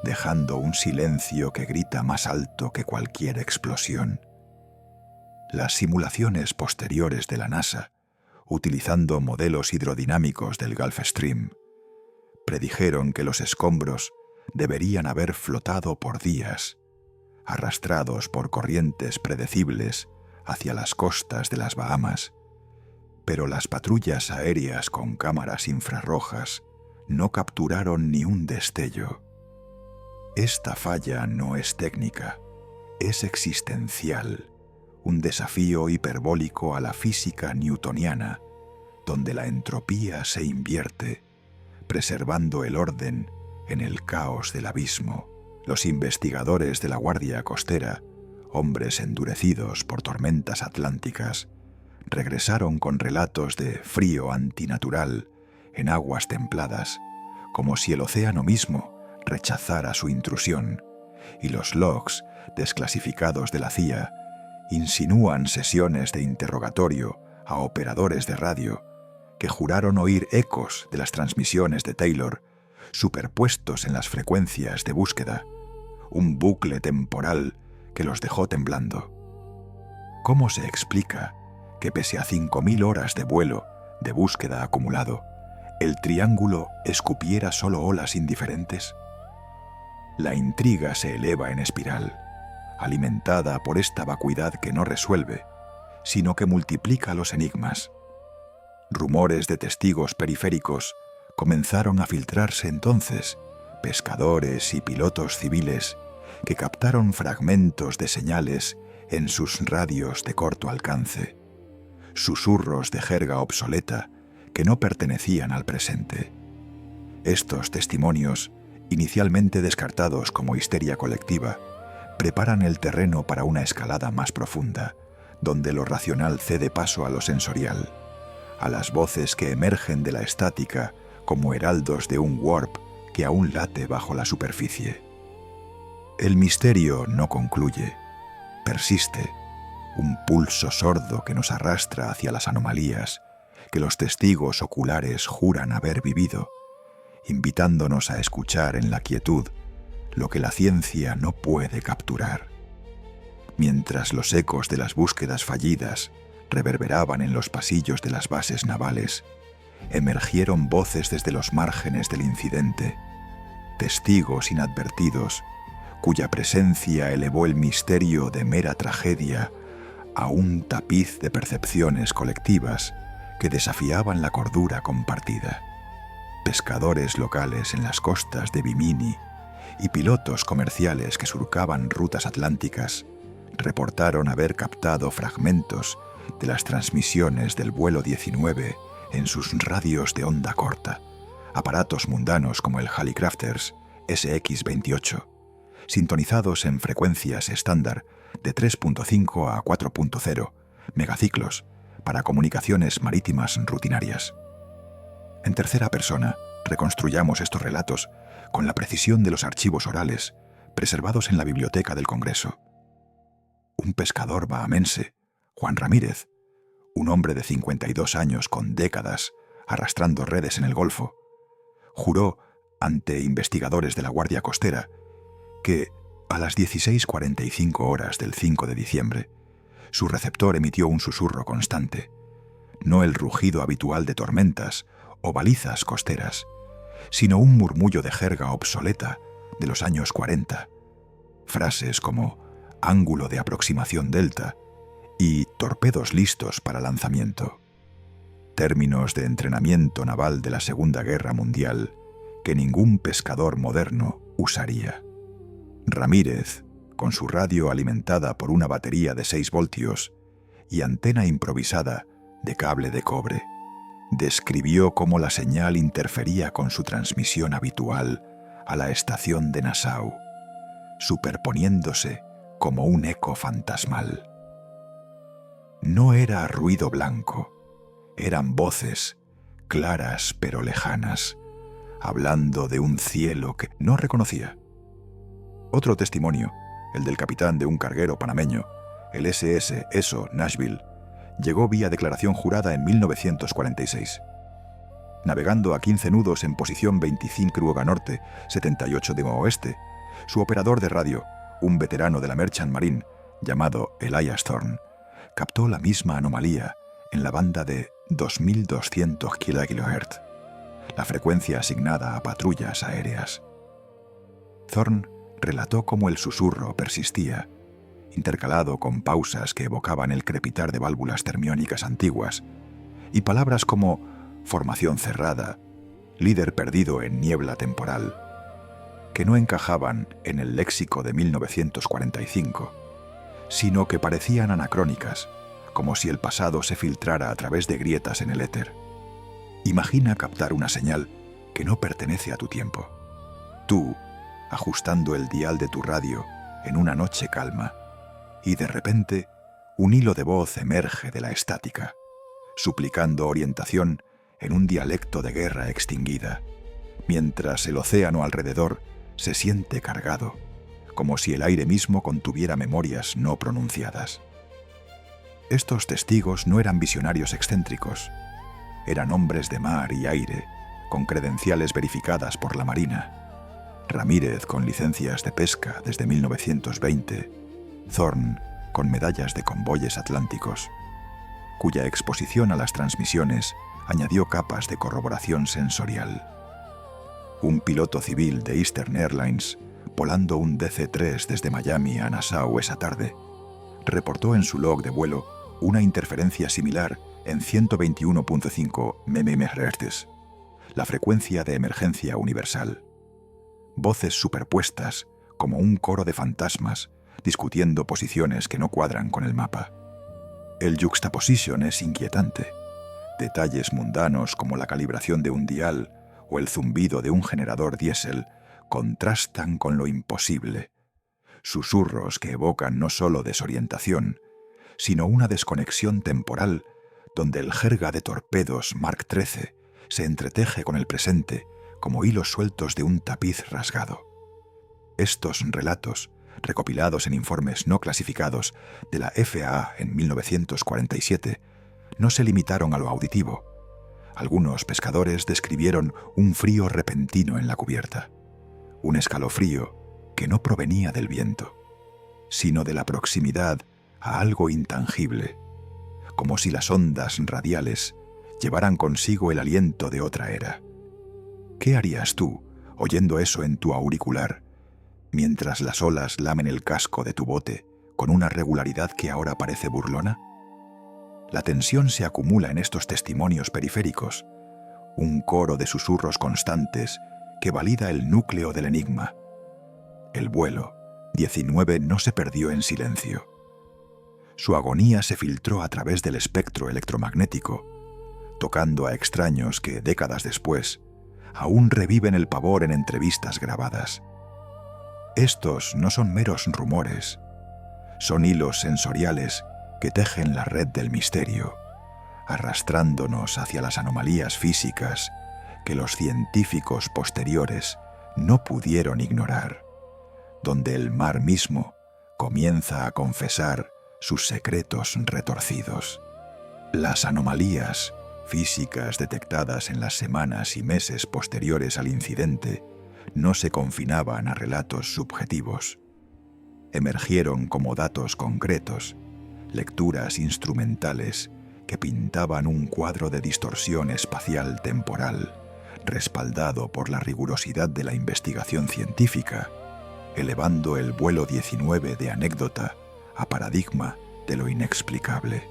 dejando un silencio que grita más alto que cualquier explosión? Las simulaciones posteriores de la NASA, utilizando modelos hidrodinámicos del Gulf Stream, predijeron que los escombros deberían haber flotado por días, arrastrados por corrientes predecibles hacia las costas de las Bahamas, pero las patrullas aéreas con cámaras infrarrojas no capturaron ni un destello. Esta falla no es técnica, es existencial, un desafío hiperbólico a la física newtoniana, donde la entropía se invierte, preservando el orden en el caos del abismo. Los investigadores de la Guardia Costera, hombres endurecidos por tormentas atlánticas, regresaron con relatos de frío antinatural en aguas templadas, como si el océano mismo rechazara su intrusión, y los logs desclasificados de la CIA insinúan sesiones de interrogatorio a operadores de radio que juraron oír ecos de las transmisiones de Taylor superpuestos en las frecuencias de búsqueda, un bucle temporal que los dejó temblando. ¿Cómo se explica que pese a 5.000 horas de vuelo de búsqueda acumulado, el triángulo escupiera solo olas indiferentes? La intriga se eleva en espiral, alimentada por esta vacuidad que no resuelve, sino que multiplica los enigmas. Rumores de testigos periféricos comenzaron a filtrarse entonces, pescadores y pilotos civiles que captaron fragmentos de señales en sus radios de corto alcance, susurros de jerga obsoleta que no pertenecían al presente. Estos testimonios, inicialmente descartados como histeria colectiva, preparan el terreno para una escalada más profunda, donde lo racional cede paso a lo sensorial, a las voces que emergen de la estática como heraldos de un warp que aún late bajo la superficie. El misterio no concluye, persiste, un pulso sordo que nos arrastra hacia las anomalías que los testigos oculares juran haber vivido, invitándonos a escuchar en la quietud lo que la ciencia no puede capturar. Mientras los ecos de las búsquedas fallidas reverberaban en los pasillos de las bases navales, emergieron voces desde los márgenes del incidente, testigos inadvertidos, cuya presencia elevó el misterio de mera tragedia a un tapiz de percepciones colectivas que desafiaban la cordura compartida. Pescadores locales en las costas de Bimini y pilotos comerciales que surcaban rutas atlánticas reportaron haber captado fragmentos de las transmisiones del vuelo 19 en sus radios de onda corta, aparatos mundanos como el Hallicrafters SX-28, sintonizados en frecuencias estándar de 3.5 a 4.0 megaciclos para comunicaciones marítimas rutinarias. En tercera persona, reconstruyamos estos relatos con la precisión de los archivos orales preservados en la Biblioteca del Congreso. Un pescador bahamense, Juan Ramírez, un hombre de 52 años con décadas arrastrando redes en el Golfo, juró ante investigadores de la Guardia Costera que, a las 16:45 horas del 5 de diciembre, su receptor emitió un susurro constante, no el rugido habitual de tormentas o balizas costeras, sino un murmullo de jerga obsoleta de los años 40, frases como ángulo de aproximación delta y torpedos listos para lanzamiento. Términos de entrenamiento naval de la Segunda Guerra Mundial que ningún pescador moderno usaría. Ramírez, con su radio alimentada por una batería de 6 voltios y antena improvisada de cable de cobre, describió cómo la señal interfería con su transmisión habitual a la estación de Nassau, superponiéndose como un eco fantasmal. No era ruido blanco, eran voces, claras pero lejanas, hablando de un cielo que no reconocía. Otro testimonio, el del capitán de un carguero panameño, el SS ESO Nashville, llegó vía declaración jurada en 1946. Navegando a 15 nudos en posición 25 Kruoga Norte, 78 de Oeste, su operador de radio, un veterano de la Merchant Marine llamado Elias Thorne, captó la misma anomalía en la banda de 2200 kHz, la frecuencia asignada a patrullas aéreas. Thorne relató cómo el susurro persistía, intercalado con pausas que evocaban el crepitar de válvulas termiónicas antiguas, y palabras como formación cerrada, líder perdido en niebla temporal, que no encajaban en el léxico de 1945, sino que parecían anacrónicas, como si el pasado se filtrara a través de grietas en el éter. Imagina captar una señal que no pertenece a tu tiempo. Tú, ajustando el dial de tu radio en una noche calma, y de repente un hilo de voz emerge de la estática, suplicando orientación en un dialecto de guerra extinguida, mientras el océano alrededor se siente cargado, como si el aire mismo contuviera memorias no pronunciadas. Estos testigos no eran visionarios excéntricos, eran hombres de mar y aire, con credenciales verificadas por la Marina. Ramírez con licencias de pesca desde 1920, Thorne con medallas de convoyes atlánticos, cuya exposición a las transmisiones añadió capas de corroboración sensorial. Un piloto civil de Eastern Airlines, volando un DC-3 desde Miami a Nassau esa tarde, reportó en su log de vuelo una interferencia similar en 121.5 mmHz, la frecuencia de emergencia universal. Voces superpuestas, como un coro de fantasmas, discutiendo posiciones que no cuadran con el mapa. El juxtaposition es inquietante. Detalles mundanos como la calibración de un dial o el zumbido de un generador diésel contrastan con lo imposible. Susurros que evocan no solo desorientación, sino una desconexión temporal donde el jerga de torpedos Mark XIII se entreteje con el presente como hilos sueltos de un tapiz rasgado. Estos relatos, recopilados en informes no clasificados de la FAA en 1947, no se limitaron a lo auditivo. Algunos pescadores describieron un frío repentino en la cubierta, un escalofrío que no provenía del viento, sino de la proximidad a algo intangible, como si las ondas radiales llevaran consigo el aliento de otra era. ¿Qué harías tú oyendo eso en tu auricular, mientras las olas lamen el casco de tu bote con una regularidad que ahora parece burlona? La tensión se acumula en estos testimonios periféricos, un coro de susurros constantes que valida el núcleo del enigma. El vuelo 19 no se perdió en silencio. Su agonía se filtró a través del espectro electromagnético, tocando a extraños que, décadas después, aún reviven el pavor en entrevistas grabadas. Estos no son meros rumores, son hilos sensoriales que tejen la red del misterio, arrastrándonos hacia las anomalías físicas que los científicos posteriores no pudieron ignorar, donde el mar mismo comienza a confesar sus secretos retorcidos. Las anomalías físicas detectadas en las semanas y meses posteriores al incidente no se confinaban a relatos subjetivos. Emergieron como datos concretos, lecturas instrumentales que pintaban un cuadro de distorsión espacial temporal, respaldado por la rigurosidad de la investigación científica, elevando el vuelo 19 de anécdota a paradigma de lo inexplicable.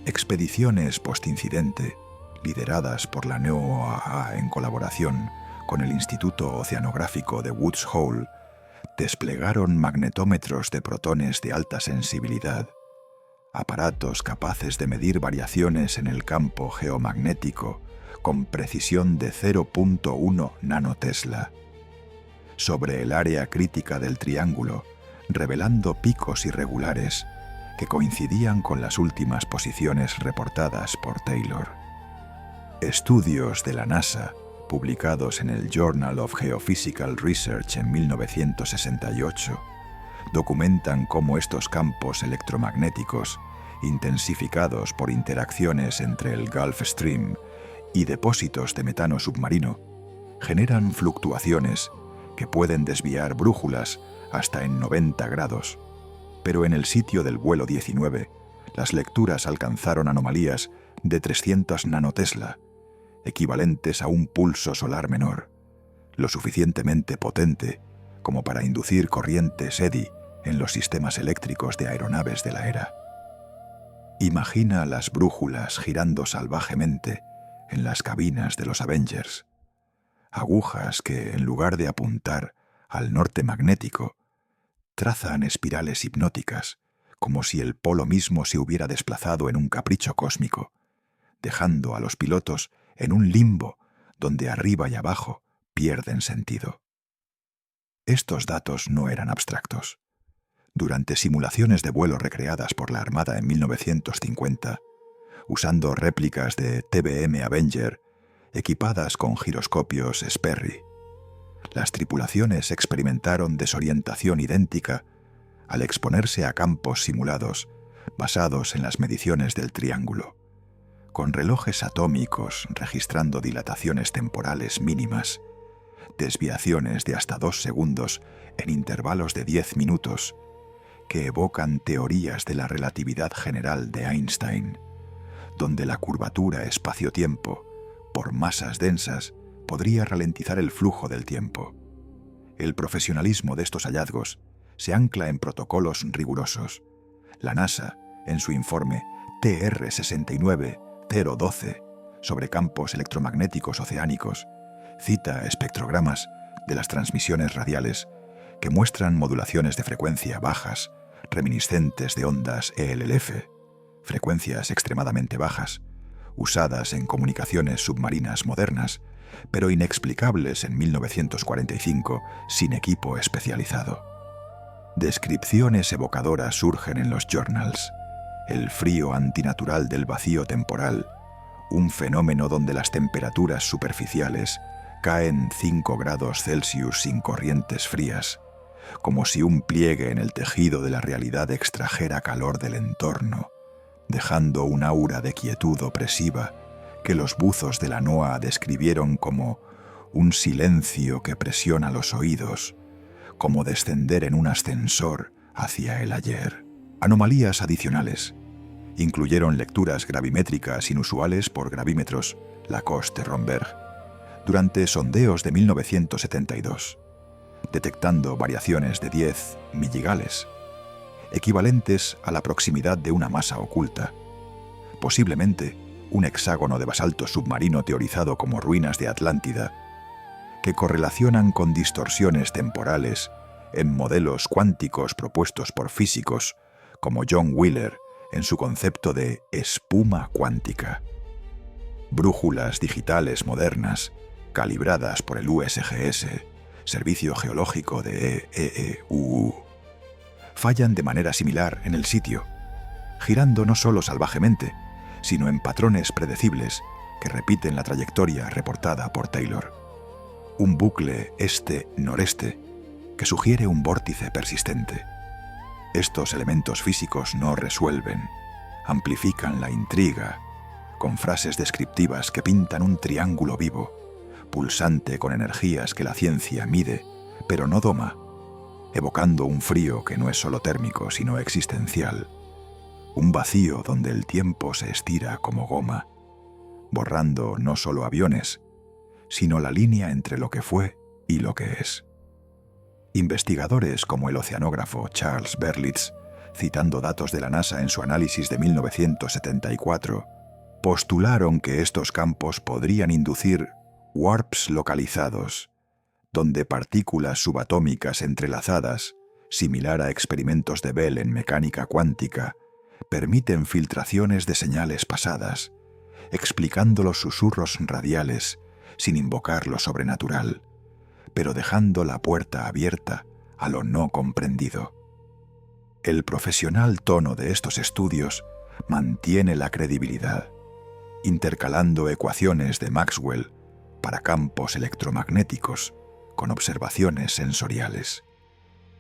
Expediciones postincidente, lideradas por la NOAA en colaboración con el Instituto Oceanográfico de Woods Hole, desplegaron magnetómetros de protones de alta sensibilidad, aparatos capaces de medir variaciones en el campo geomagnético con precisión de 0.1 nanotesla, sobre el área crítica del triángulo, revelando picos irregulares que coincidían con las últimas posiciones reportadas por Taylor. Estudios de la NASA, publicados en el Journal of Geophysical Research en 1968, documentan cómo estos campos electromagnéticos, intensificados por interacciones entre el Gulf Stream y depósitos de metano submarino, generan fluctuaciones que pueden desviar brújulas hasta en 90 grados. Pero en el sitio del vuelo 19, las lecturas alcanzaron anomalías de 300 nanotesla, equivalentes a un pulso solar menor, lo suficientemente potente como para inducir corrientes eddy en los sistemas eléctricos de aeronaves de la era. Imagina las brújulas girando salvajemente en las cabinas de los Avengers, agujas que, en lugar de apuntar al norte magnético, trazan espirales hipnóticas, como si el polo mismo se hubiera desplazado en un capricho cósmico, dejando a los pilotos en un limbo donde arriba y abajo pierden sentido. Estos datos no eran abstractos. Durante simulaciones de vuelo recreadas por la Armada en 1950, usando réplicas de TBM Avenger equipadas con giroscopios Sperry, las tripulaciones experimentaron desorientación idéntica al exponerse a campos simulados basados en las mediciones del triángulo, con relojes atómicos registrando dilataciones temporales mínimas, desviaciones de hasta 2 segundos en intervalos de 10 minutos, que evocan teorías de la relatividad general de Einstein, donde la curvatura espacio-tiempo, por masas densas, podría ralentizar el flujo del tiempo. El profesionalismo de estos hallazgos se ancla en protocolos rigurosos. La NASA, en su informe TR 69012 sobre campos electromagnéticos oceánicos, cita espectrogramas de las transmisiones radiales que muestran modulaciones de frecuencia bajas, reminiscentes de ondas ELF, frecuencias extremadamente bajas, usadas en comunicaciones submarinas modernas, pero inexplicables en 1945 sin equipo especializado. Descripciones evocadoras surgen en los journals. El frío antinatural del vacío temporal, un fenómeno donde las temperaturas superficiales caen 5 grados Celsius sin corrientes frías, como si un pliegue en el tejido de la realidad extrajera calor del entorno, dejando un aura de quietud opresiva que los buzos de la NOAA describieron como un silencio que presiona los oídos, como descender en un ascensor hacia el ayer. Anomalías adicionales incluyeron lecturas gravimétricas inusuales por gravímetros Lacoste-Romberg durante sondeos de 1972, detectando variaciones de 10 milligales, equivalentes a la proximidad de una masa oculta, posiblemente un hexágono de basalto submarino teorizado como ruinas de Atlántida, que correlacionan con distorsiones temporales en modelos cuánticos propuestos por físicos como John Wheeler en su concepto de espuma cuántica. Brújulas digitales modernas, calibradas por el USGS, Servicio Geológico de EEUU, fallan de manera similar en el sitio, girando no solo salvajemente, sino en patrones predecibles que repiten la trayectoria reportada por Taylor. Un bucle este-noreste que sugiere un vórtice persistente. Estos elementos físicos no resuelven, amplifican la intriga, con frases descriptivas que pintan un triángulo vivo, pulsante con energías que la ciencia mide, pero no doma, evocando un frío que no es solo térmico, sino existencial. Un vacío donde el tiempo se estira como goma, borrando no solo aviones, sino la línea entre lo que fue y lo que es. Investigadores como el oceanógrafo Charles Berlitz citando datos de la NASA en su análisis de 1974, postularon que estos campos podrían inducir warps localizados, donde partículas subatómicas entrelazadas, similar a experimentos de Bell en mecánica cuántica, permiten filtraciones de señales pasadas, explicando los susurros radiales sin invocar lo sobrenatural, pero dejando la puerta abierta a lo no comprendido. El profesional tono de estos estudios mantiene la credibilidad, intercalando ecuaciones de Maxwell para campos electromagnéticos con observaciones sensoriales.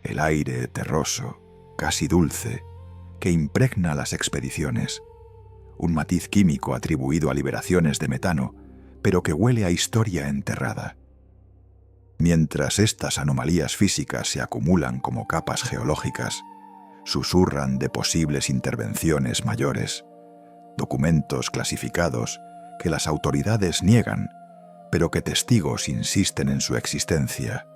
El aire terroso, casi dulce, que impregna las expediciones, un matiz químico atribuido a liberaciones de metano, pero que huele a historia enterrada. Mientras estas anomalías físicas se acumulan como capas geológicas, susurran de posibles intervenciones mayores, documentos clasificados que las autoridades niegan, pero que testigos insisten en su existencia,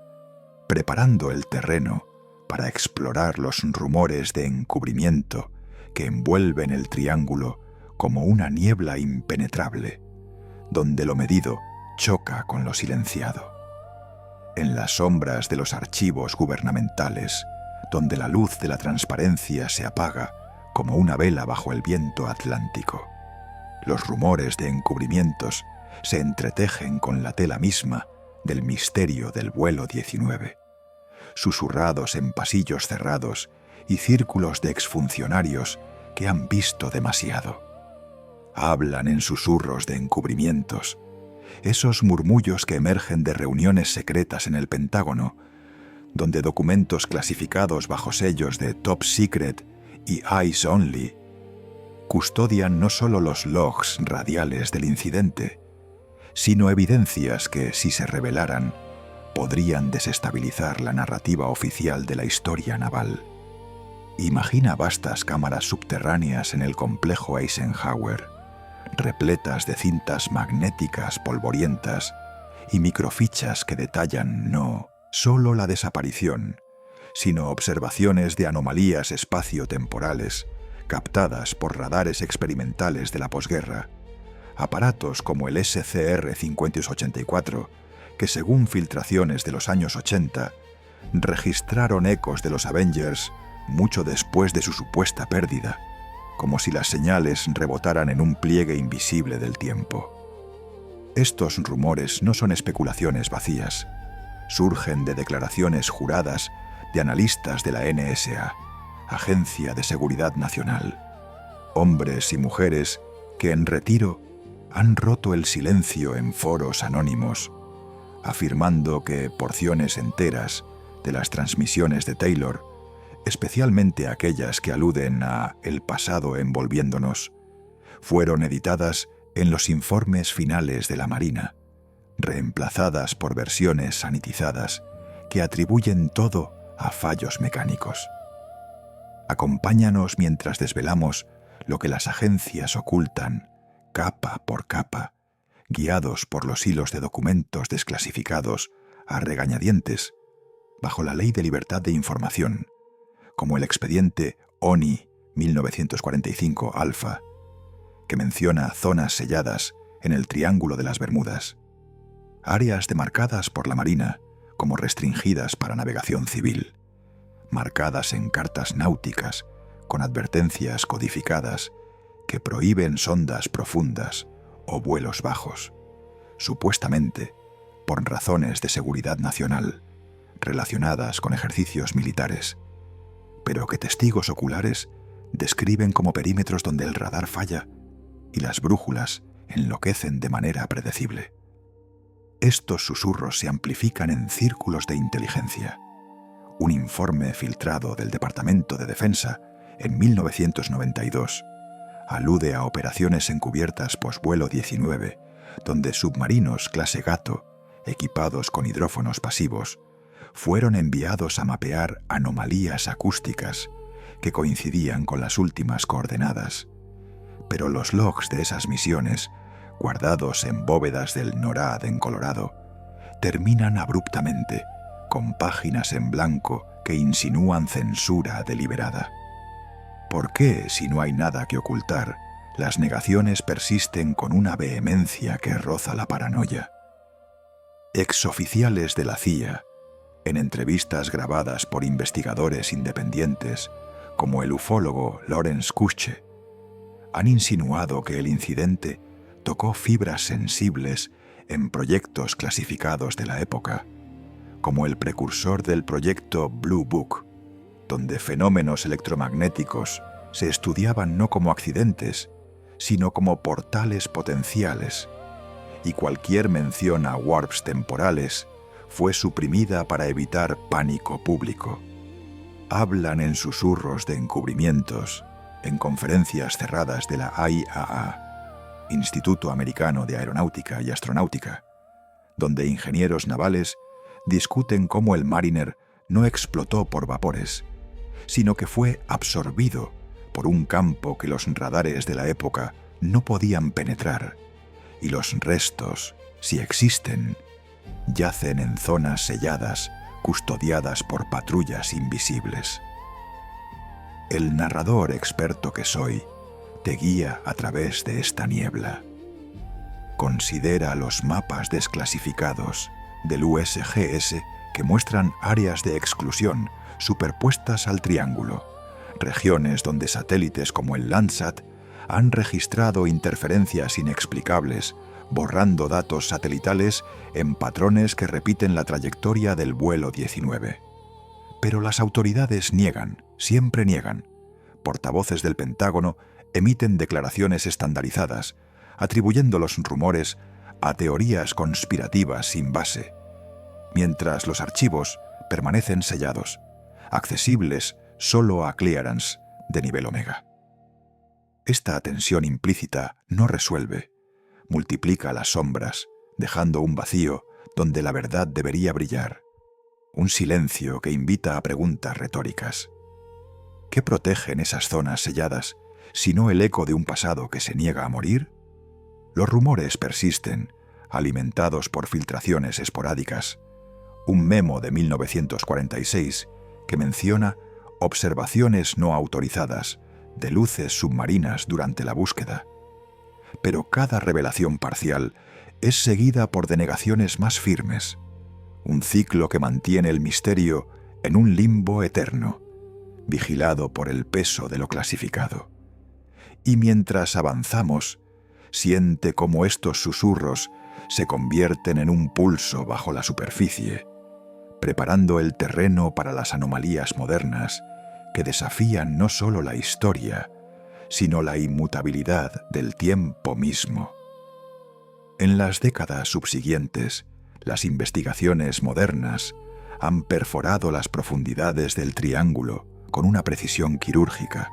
preparando el terreno para explorar los rumores de encubrimiento que envuelven el triángulo como una niebla impenetrable, donde lo medido choca con lo silenciado. En las sombras de los archivos gubernamentales, donde la luz de la transparencia se apaga como una vela bajo el viento atlántico, los rumores de encubrimientos se entretejen con la tela misma del misterio del vuelo 19, susurrados en pasillos cerrados y círculos de exfuncionarios que han visto demasiado. Hablan en susurros de encubrimientos, esos murmullos que emergen de reuniones secretas en el Pentágono, donde documentos clasificados bajo sellos de Top Secret y Eyes Only custodian no solo los logs radiales del incidente, sino evidencias que, si se revelaran, podrían desestabilizar la narrativa oficial de la historia naval. Imagina vastas cámaras subterráneas en el complejo Eisenhower, repletas de cintas magnéticas polvorientas y microfichas que detallan no solo la desaparición, sino observaciones de anomalías espaciotemporales captadas por radares experimentales de la posguerra, aparatos como el SCR-584, que según filtraciones de los años 80, registraron ecos de los Avengers mucho después de su supuesta pérdida, como si las señales rebotaran en un pliegue invisible del tiempo. Estos rumores no son especulaciones vacías, surgen de declaraciones juradas de analistas de la NSA, Agencia de Seguridad Nacional, hombres y mujeres que en retiro han roto el silencio en foros anónimos, afirmando que porciones enteras de las transmisiones de Taylor, especialmente aquellas que aluden a el pasado envolviéndonos, fueron editadas en los informes finales de la Marina, reemplazadas por versiones sanitizadas que atribuyen todo a fallos mecánicos. Acompáñanos mientras desvelamos lo que las agencias ocultan, capa por capa, guiados por los hilos de documentos desclasificados a regañadientes, bajo la Ley de Libertad de Información, como el expediente ONI 1945-Alfa, que menciona zonas selladas en el Triángulo de las Bermudas, áreas demarcadas por la Marina como restringidas para navegación civil, marcadas en cartas náuticas con advertencias codificadas que prohíben sondas profundas o vuelos bajos, supuestamente por razones de seguridad nacional relacionadas con ejercicios militares, pero que testigos oculares describen como perímetros donde el radar falla y las brújulas enloquecen de manera predecible. Estos susurros se amplifican en círculos de inteligencia. Un informe filtrado del Departamento de Defensa en 1992 alude a operaciones encubiertas posvuelo 19, donde submarinos clase Gato, equipados con hidrófonos pasivos, fueron enviados a mapear anomalías acústicas que coincidían con las últimas coordenadas. Pero los logs de esas misiones, guardados en bóvedas del NORAD en Colorado, terminan abruptamente, con páginas en blanco que insinúan censura deliberada. ¿Por qué, si no hay nada que ocultar, las negaciones persisten con una vehemencia que roza la paranoia? Exoficiales de la CIA, en entrevistas grabadas por investigadores independientes, como el ufólogo Lawrence Kutsche, han insinuado que el incidente tocó fibras sensibles en proyectos clasificados de la época, como el precursor del proyecto Blue Book, donde fenómenos electromagnéticos se estudiaban no como accidentes, sino como portales potenciales, y cualquier mención a warps temporales fue suprimida para evitar pánico público. Hablan en susurros de encubrimientos, en conferencias cerradas de la IAA, Instituto Americano de Aeronáutica y Astronáutica, donde ingenieros navales discuten cómo el Mariner no explotó por vapores, sino que fue absorbido por un campo que los radares de la época no podían penetrar, y los restos, si existen, yacen en zonas selladas, custodiadas por patrullas invisibles. El narrador experto que soy te guía a través de esta niebla. Considera los mapas desclasificados del USGS que muestran áreas de exclusión superpuestas al triángulo, regiones donde satélites como el Landsat han registrado interferencias inexplicables, borrando datos satelitales en patrones que repiten la trayectoria del vuelo 19. Pero las autoridades niegan, siempre niegan. Portavoces del Pentágono emiten declaraciones estandarizadas, atribuyendo los rumores a teorías conspirativas sin base, mientras los archivos permanecen sellados, accesibles solo a clearance de nivel Omega. Esta tensión implícita no resuelve, multiplica las sombras, dejando un vacío donde la verdad debería brillar, un silencio que invita a preguntas retóricas. ¿Qué protegen esas zonas selladas, sino el eco de un pasado que se niega a morir? Los rumores persisten, alimentados por filtraciones esporádicas. Un memo de 1946 que menciona observaciones no autorizadas de luces submarinas durante la búsqueda. Pero cada revelación parcial es seguida por denegaciones más firmes, un ciclo que mantiene el misterio en un limbo eterno, vigilado por el peso de lo clasificado. Y mientras avanzamos, siente cómo estos susurros se convierten en un pulso bajo la superficie, preparando el terreno para las anomalías modernas que desafían no solo la historia, sino la inmutabilidad del tiempo mismo. En las décadas subsiguientes, las investigaciones modernas han perforado las profundidades del triángulo con una precisión quirúrgica,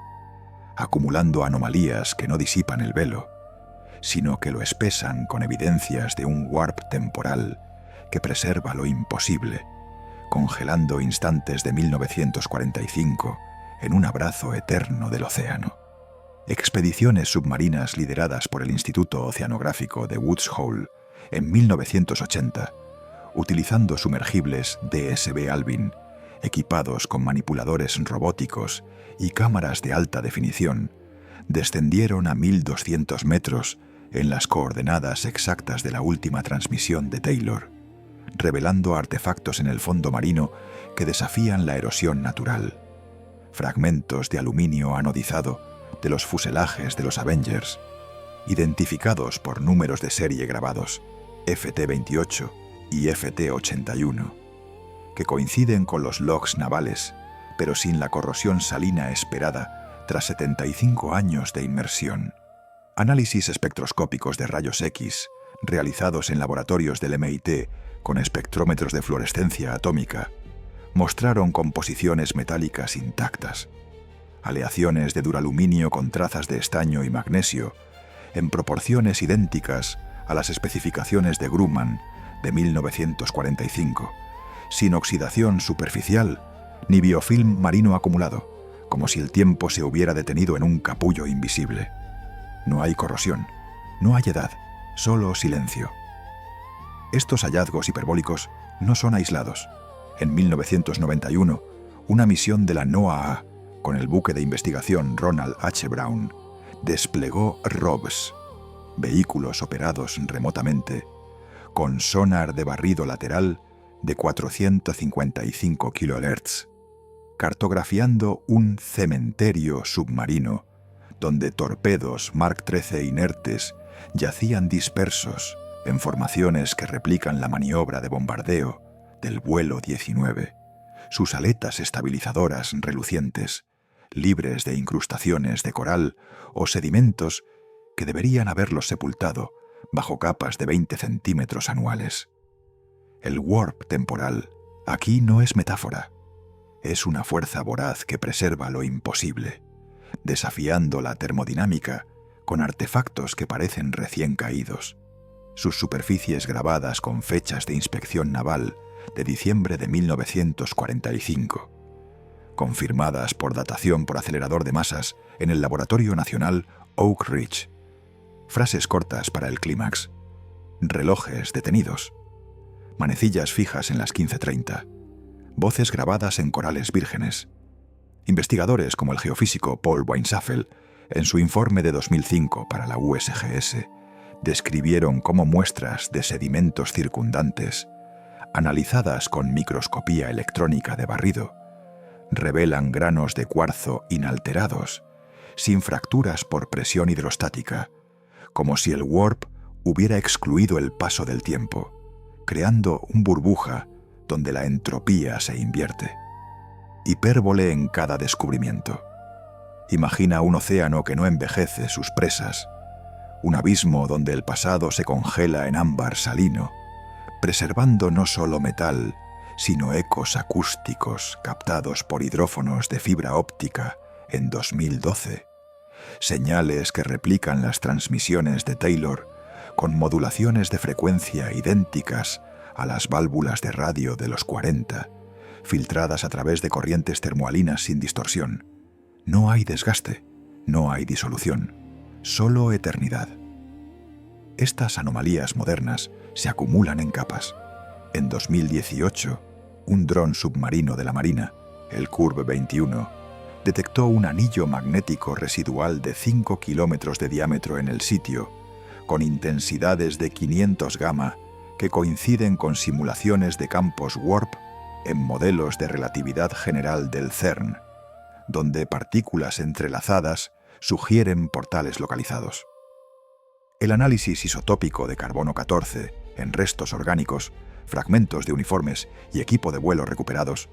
acumulando anomalías que no disipan el velo, sino que lo espesan con evidencias de un warp temporal que preserva lo imposible, congelando instantes de 1945 en un abrazo eterno del océano. Expediciones submarinas lideradas por el Instituto Oceanográfico de Woods Hole en 1980, utilizando sumergibles DSB Alvin, equipados con manipuladores robóticos y cámaras de alta definición, descendieron a 1200 metros en las coordenadas exactas de la última transmisión de Taylor, revelando artefactos en el fondo marino que desafían la erosión natural. Fragmentos de aluminio anodizado de los fuselajes de los Avengers, identificados por números de serie grabados FT-28 y FT-81, que coinciden con los logs navales, pero sin la corrosión salina esperada tras 75 años de inmersión. Análisis espectroscópicos de rayos X, realizados en laboratorios del MIT con espectrómetros de fluorescencia atómica, mostraron composiciones metálicas intactas, aleaciones de duraluminio con trazas de estaño y magnesio, en proporciones idénticas a las especificaciones de Grumman de 1945, sin oxidación superficial ni biofilm marino acumulado, como si el tiempo se hubiera detenido en un capullo invisible. No hay corrosión, no hay edad, solo silencio. Estos hallazgos hiperbólicos no son aislados. En 1991, una misión de la NOAA con el buque de investigación Ronald H. Brown, desplegó ROVs, vehículos operados remotamente, con sonar de barrido lateral de 455 kHz, cartografiando un cementerio submarino donde torpedos Mark XIII inertes yacían dispersos en formaciones que replican la maniobra de bombardeo del vuelo 19, sus aletas estabilizadoras relucientes, libres de incrustaciones de coral o sedimentos que deberían haberlos sepultado bajo capas de 20 centímetros anuales. El warp temporal aquí no es metáfora, es una fuerza voraz que preserva lo imposible, desafiando la termodinámica con artefactos que parecen recién caídos, sus superficies grabadas con fechas de inspección naval de diciembre de 1945, confirmadas por datación por acelerador de masas en el Laboratorio Nacional Oak Ridge. Frases cortas para el clímax, relojes detenidos, manecillas fijas en las 15:30, voces grabadas en corales vírgenes. Investigadores como el geofísico Paul Weinsaffel, en su informe de 2005 para la USGS, describieron cómo muestras de sedimentos circundantes, analizadas con microscopía electrónica de barrido, revelan granos de cuarzo inalterados, sin fracturas por presión hidrostática, como si el warp hubiera excluido el paso del tiempo, creando un burbuja donde la entropía se invierte. Hipérbole en cada descubrimiento. Imagina un océano que no envejece sus presas, un abismo donde el pasado se congela en ámbar salino, preservando no solo metal, sino ecos acústicos captados por hidrófonos de fibra óptica en 2012, señales que replican las transmisiones de Taylor con modulaciones de frecuencia idénticas a las válvulas de radio de los 40, filtradas a través de corrientes termohalinas sin distorsión. No hay desgaste, no hay disolución, solo eternidad. Estas anomalías modernas se acumulan en capas. En 2018, un dron submarino de la Marina, el Curve 21, detectó un anillo magnético residual de 5 kilómetros de diámetro en el sitio, con intensidades de 500 gamma que coinciden con simulaciones de campos warp en modelos de relatividad general del CERN, donde partículas entrelazadas sugieren portales localizados. El análisis isotópico de carbono 14 en restos orgánicos, fragmentos de uniformes y equipo de vuelo recuperados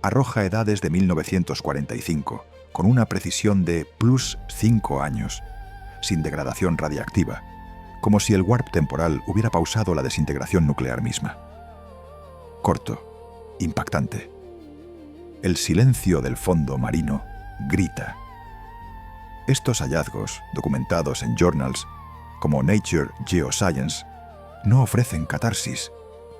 arroja edades de 1945 con una precisión de +5 años, sin degradación radiactiva, como si el warp temporal hubiera pausado la desintegración nuclear misma. Corto, impactante. El silencio del fondo marino grita. Estos hallazgos, documentados en journals como Nature Geoscience, no ofrecen catarsis,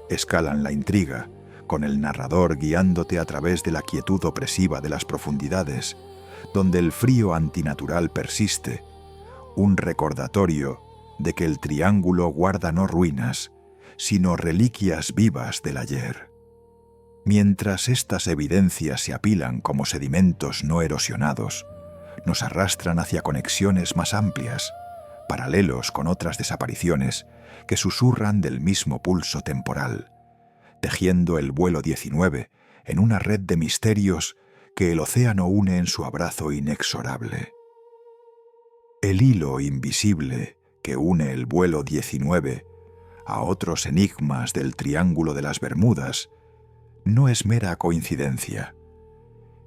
escalan la intriga, con el narrador guiándote a través de la quietud opresiva de las profundidades, donde el frío antinatural persiste, un recordatorio de que el triángulo guarda no ruinas, sino reliquias vivas del ayer. Mientras estas evidencias se apilan como sedimentos no erosionados, nos arrastran hacia conexiones más amplias, paralelos con otras desapariciones que susurran del mismo pulso temporal, tejiendo el vuelo 19 en una red de misterios que el océano une en su abrazo inexorable. El hilo invisible que une el vuelo 19 a otros enigmas del Triángulo de las Bermudas no es mera coincidencia,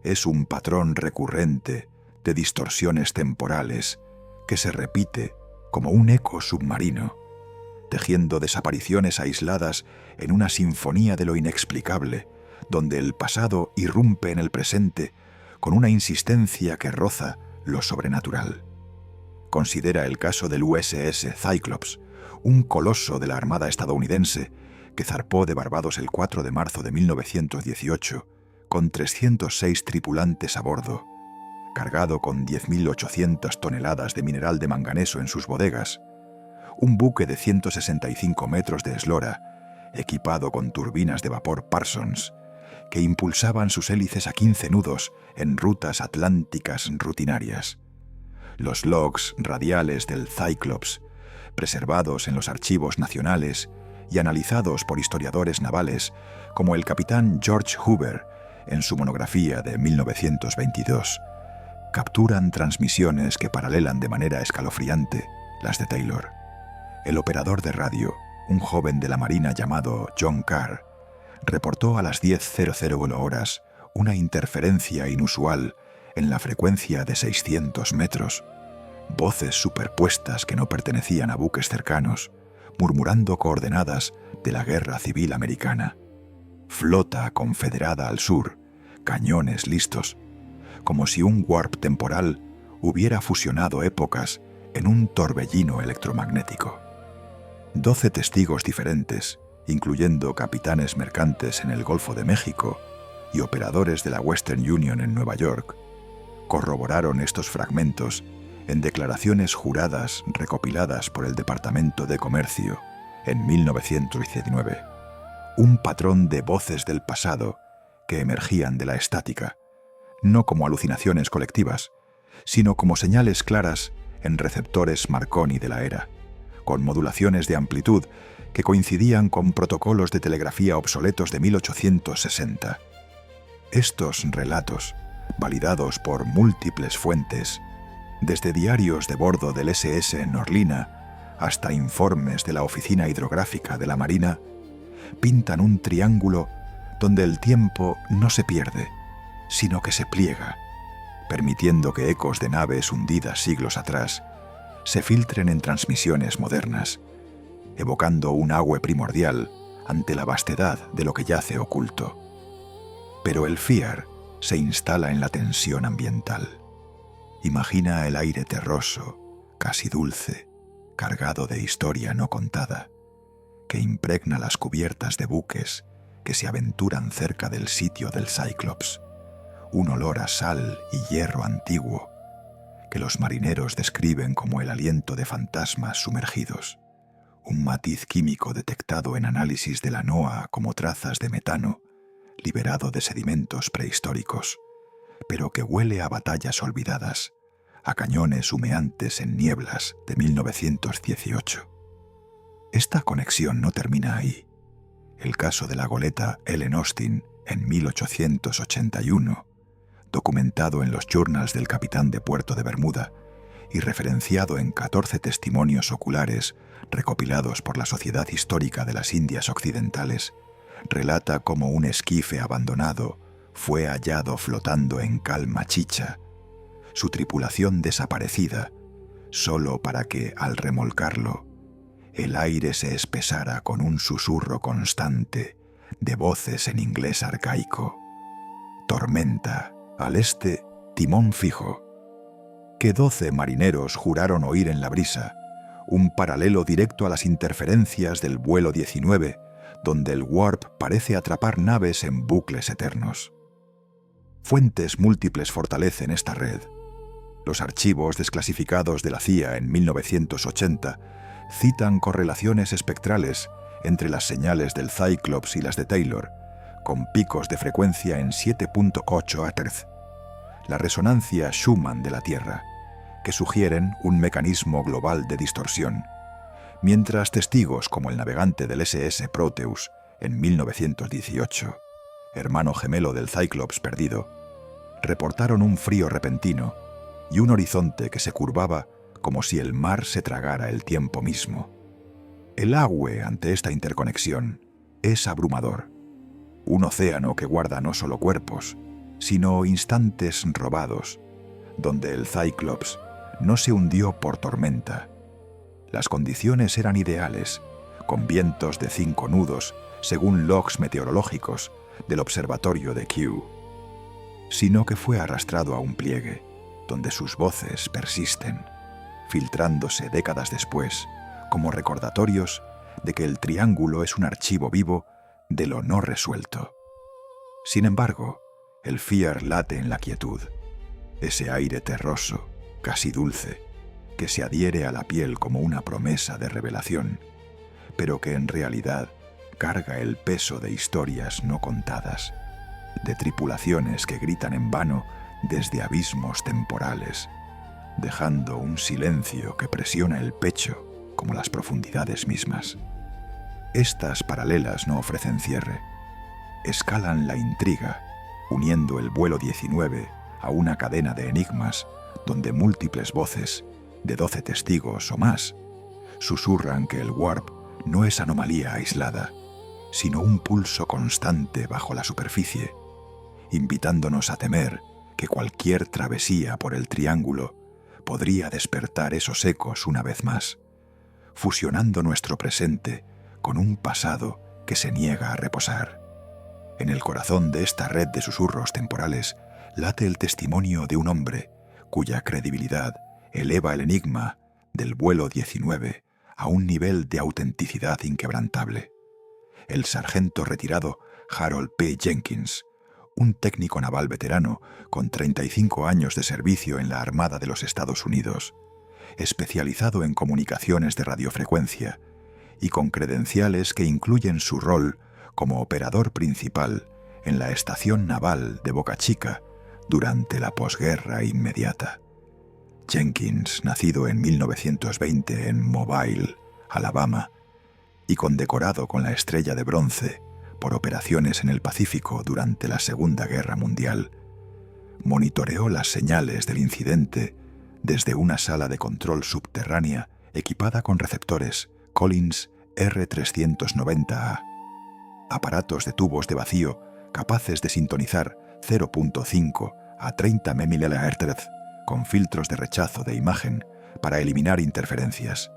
es un patrón recurrente de distorsiones temporales que se repite como un eco submarino, tejiendo desapariciones aisladas en una sinfonía de lo inexplicable, donde el pasado irrumpe en el presente con una insistencia que roza lo sobrenatural. Considera el caso del USS Cyclops, un coloso de la Armada estadounidense que zarpó de Barbados el 4 de marzo de 1918, con 306 tripulantes a bordo, cargado con 10.800 toneladas de mineral de manganeso en sus bodegas, un buque de 165 metros de eslora, equipado con turbinas de vapor Parsons, que impulsaban sus hélices a 15 nudos en rutas atlánticas rutinarias. Los logs radiales del Cyclops, preservados en los archivos nacionales y analizados por historiadores navales como el capitán George Hoover en su monografía de 1922, capturan transmisiones que paralelan de manera escalofriante las de Taylor. El operador de radio, un joven de la Marina llamado John Carr, reportó a las 10:00 horas una interferencia inusual en la frecuencia de 600 metros, voces superpuestas que no pertenecían a buques cercanos, murmurando coordenadas de la Guerra Civil Americana. Flota confederada al sur, cañones listos, como si un warp temporal hubiera fusionado épocas en un torbellino electromagnético. 12 testigos diferentes, incluyendo capitanes mercantes en el Golfo de México y operadores de la Western Union en Nueva York, corroboraron estos fragmentos en declaraciones juradas recopiladas por el Departamento de Comercio en 1919. Un patrón de voces del pasado que emergían de la estática, no como alucinaciones colectivas, sino como señales claras en receptores Marconi de la era, con modulaciones de amplitud que coincidían con protocolos de telegrafía obsoletos de 1860. Estos relatos, validados por múltiples fuentes, desde diarios de bordo del SS Norlina hasta informes de la Oficina Hidrográfica de la Marina, pintan un triángulo donde el tiempo no se pierde, sino que se pliega, permitiendo que ecos de naves hundidas siglos atrás se filtren en transmisiones modernas, evocando un agüe primordial ante la vastedad de lo que yace oculto. Pero el FIAR se instala en la tensión ambiental. Imagina el aire terroso, casi dulce, cargado de historia no contada, que impregna las cubiertas de buques que se aventuran cerca del sitio del Cyclops, un olor a sal y hierro antiguo, que los marineros describen como el aliento de fantasmas sumergidos, un matiz químico detectado en análisis de la NOAA como trazas de metano, liberado de sedimentos prehistóricos, pero que huele a batallas olvidadas, a cañones humeantes en nieblas de 1918. Esta conexión no termina ahí. El caso de la goleta Ellen Austin en 1881, documentado en los journals del capitán de Puerto de Bermuda y referenciado en 14 testimonios oculares recopilados por la Sociedad Histórica de las Indias Occidentales, relata cómo un esquife abandonado fue hallado flotando en calma chicha, su tripulación desaparecida, solo para que, al remolcarlo, el aire se espesara con un susurro constante de voces en inglés arcaico. Tormenta, al este, timón fijo. Que 12 marineros juraron oír en la brisa, un paralelo directo a las interferencias del vuelo 19, donde el warp parece atrapar naves en bucles eternos. Fuentes múltiples fortalecen esta red. Los archivos desclasificados de la CIA en 1980 citan correlaciones espectrales entre las señales del Cyclops y las de Taylor, con picos de frecuencia en 7.8 Hz, la resonancia Schumann de la Tierra, que sugieren un mecanismo global de distorsión, mientras testigos como el navegante del SS Proteus en 1918, hermano gemelo del Cyclops perdido, reportaron un frío repentino y un horizonte que se curvaba como si el mar se tragara el tiempo mismo. El agüe ante esta interconexión es abrumador. Un océano que guarda no solo cuerpos, sino instantes robados, donde el Cyclops no se hundió por tormenta. Las condiciones eran ideales, con vientos de 5 nudos, según logs meteorológicos del observatorio de Kew, sino que fue arrastrado a un pliegue, donde sus voces persisten, filtrándose décadas después como recordatorios de que el triángulo es un archivo vivo de lo no resuelto. Sin embargo, el FIAR late en la quietud, ese aire terroso, casi dulce, que se adhiere a la piel como una promesa de revelación, pero que en realidad carga el peso de historias no contadas, de tripulaciones que gritan en vano desde abismos temporales, dejando un silencio que presiona el pecho como las profundidades mismas. Estas paralelas no ofrecen cierre. Escalan la intriga, uniendo el vuelo 19 a una cadena de enigmas donde múltiples voces, de 12 testigos o más, susurran que el warp no es anomalía aislada, sino un pulso constante bajo la superficie, invitándonos a temer que cualquier travesía por el triángulo podría despertar esos ecos una vez más, fusionando nuestro presente con un pasado que se niega a reposar. En el corazón de esta red de susurros temporales late el testimonio de un hombre cuya credibilidad eleva el enigma del vuelo 19 a un nivel de autenticidad inquebrantable. El sargento retirado Harold P. Jenkins, un técnico naval veterano con 35 años de servicio en la Armada de los Estados Unidos, especializado en comunicaciones de radiofrecuencia y con credenciales que incluyen su rol como operador principal en la estación naval de Boca Chica durante la posguerra inmediata. Jenkins, nacido en 1920 en Mobile, Alabama, y condecorado con la Estrella de Bronce por operaciones en el Pacífico durante la Segunda Guerra Mundial, monitoreó las señales del incidente desde una sala de control subterránea equipada con receptores Collins R390A, aparatos de tubos de vacío capaces de sintonizar 0.5 a 30 mmHz con filtros de rechazo de imagen para eliminar interferencias.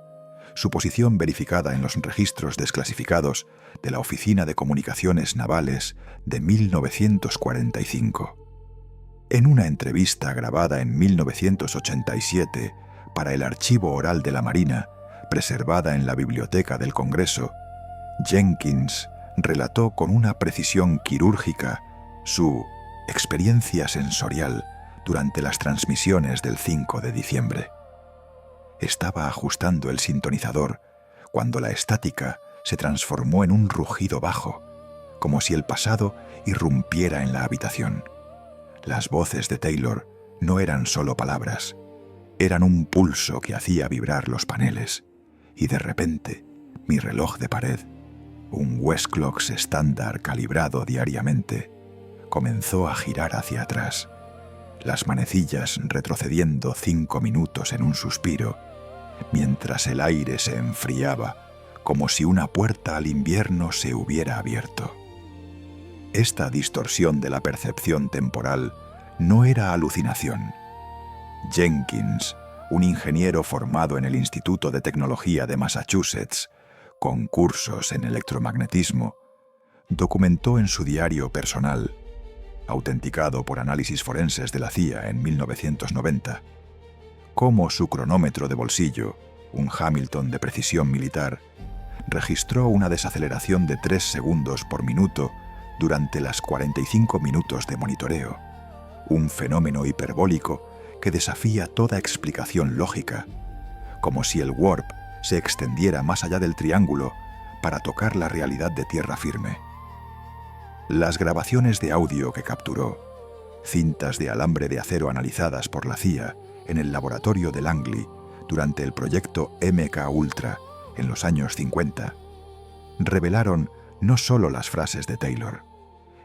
Su posición verificada en los registros desclasificados de la Oficina de Comunicaciones Navales de 1945. En una entrevista grabada en 1987 para el Archivo Oral de la Marina, preservada en la Biblioteca del Congreso, Jenkins relató con una precisión quirúrgica su experiencia sensorial durante las transmisiones del 5 de diciembre. Estaba ajustando el sintonizador cuando la estática se transformó en un rugido bajo, como si el pasado irrumpiera en la habitación. Las voces de Taylor no eran solo palabras, eran un pulso que hacía vibrar los paneles, y de repente, mi reloj de pared, un Westclox estándar calibrado diariamente, comenzó a girar hacia atrás, las manecillas retrocediendo 5 minutos en un suspiro, mientras el aire se enfriaba como si una puerta al invierno se hubiera abierto. Esta distorsión de la percepción temporal no era alucinación. Jenkins, un ingeniero formado en el Instituto de Tecnología de Massachusetts, con cursos en electromagnetismo, documentó en su diario personal, autenticado por análisis forenses de la CIA en 1990, cómo su cronómetro de bolsillo, un Hamilton de precisión militar, registró una desaceleración de 3 segundos por minuto durante las 45 minutos de monitoreo, un fenómeno hiperbólico que desafía toda explicación lógica, como si el warp se extendiera más allá del triángulo para tocar la realidad de tierra firme. Las grabaciones de audio que capturó, cintas de alambre de acero analizadas por la CIA en el laboratorio de Langley durante el proyecto MK Ultra en los años 50, revelaron no solo las frases de Taylor,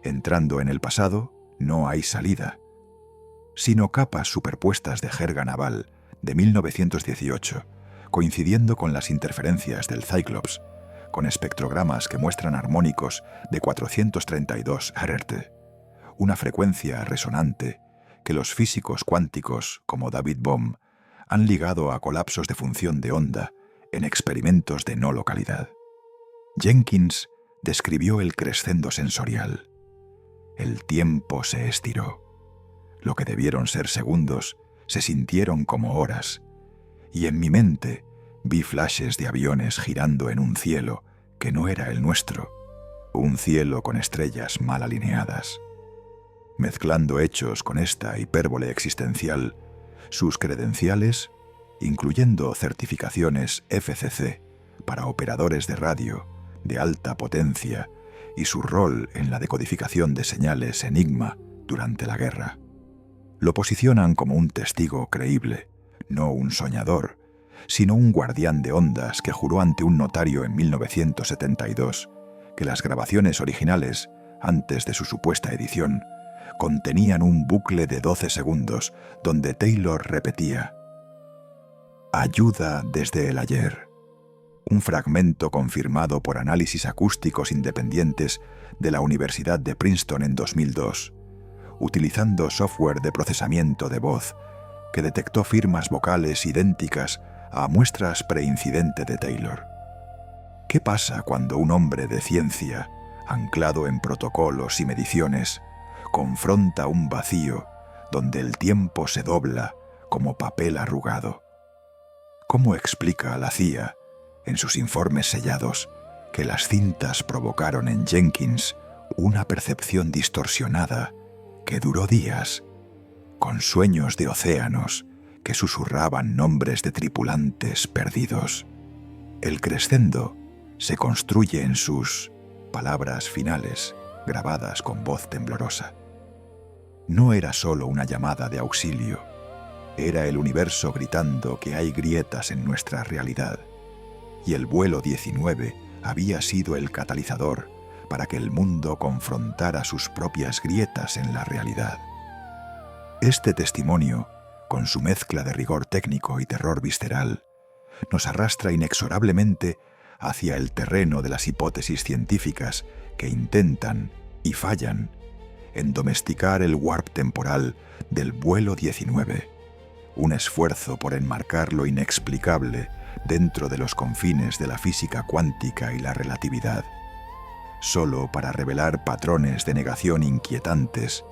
entrando en el pasado no hay salida, sino capas superpuestas de jerga naval de 1918, coincidiendo con las interferencias del Cyclops, con espectrogramas que muestran armónicos de 432 Hz, una frecuencia resonante que los físicos cuánticos como David Bohm han ligado a colapsos de función de onda en experimentos de no localidad. Jenkins describió el crescendo sensorial. El tiempo se estiró. Lo que debieron ser segundos se sintieron como horas, y en mi mente vi flashes de aviones girando en un cielo que no era el nuestro, un cielo con estrellas mal alineadas. Mezclando hechos con esta hipérbole existencial, sus credenciales, incluyendo certificaciones FCC para operadores de radio de alta potencia y su rol en la decodificación de señales Enigma durante la guerra. Lo posicionan como un testigo creíble, no un soñador, sino un guardián de ondas que juró ante un notario en 1972 que las grabaciones originales, antes de su supuesta edición, contenían un bucle de 12 segundos donde Taylor repetía: «Ayuda desde el ayer», un fragmento confirmado por análisis acústicos independientes de la Universidad de Princeton en 2002, utilizando software de procesamiento de voz que detectó firmas vocales idénticas a muestras preincidente de Taylor. ¿Qué pasa cuando un hombre de ciencia, anclado en protocolos y mediciones, confronta un vacío donde el tiempo se dobla como papel arrugado? ¿Cómo explica a la CIA, en sus informes sellados, que las cintas provocaron en Jenkins una percepción distorsionada que duró días, con sueños de océanos que susurraban nombres de tripulantes perdidos? El crescendo se construye en sus palabras finales, grabadas con voz temblorosa. No era solo una llamada de auxilio, era el universo gritando que hay grietas en nuestra realidad, y el vuelo 19 había sido el catalizador para que el mundo confrontara sus propias grietas en la realidad. Este testimonio, con su mezcla de rigor técnico y terror visceral, nos arrastra inexorablemente hacia el terreno de las hipótesis científicas que intentan, y fallan, en domesticar el warp temporal del vuelo 19, un esfuerzo por enmarcar lo inexplicable dentro de los confines de la física cuántica y la relatividad, solo para revelar patrones de negación inquietantes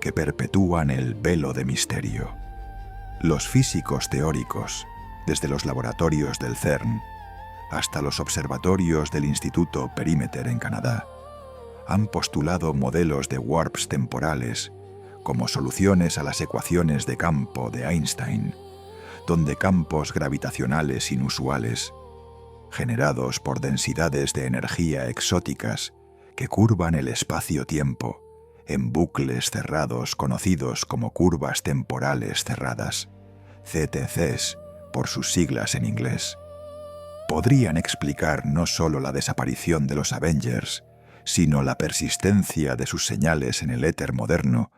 que perpetúan el velo de misterio. Los físicos teóricos, desde los laboratorios del CERN hasta los observatorios del Instituto Perimeter en Canadá, han postulado modelos de warps temporales como soluciones a las ecuaciones de campo de Einstein, donde campos gravitacionales inusuales, generados por densidades de energía exóticas que curvan el espacio-tiempo en bucles cerrados conocidos como curvas temporales cerradas, CTCs por sus siglas en inglés, podrían explicar no solo la desaparición de los Avengers, sino la persistencia de sus señales en el éter moderno,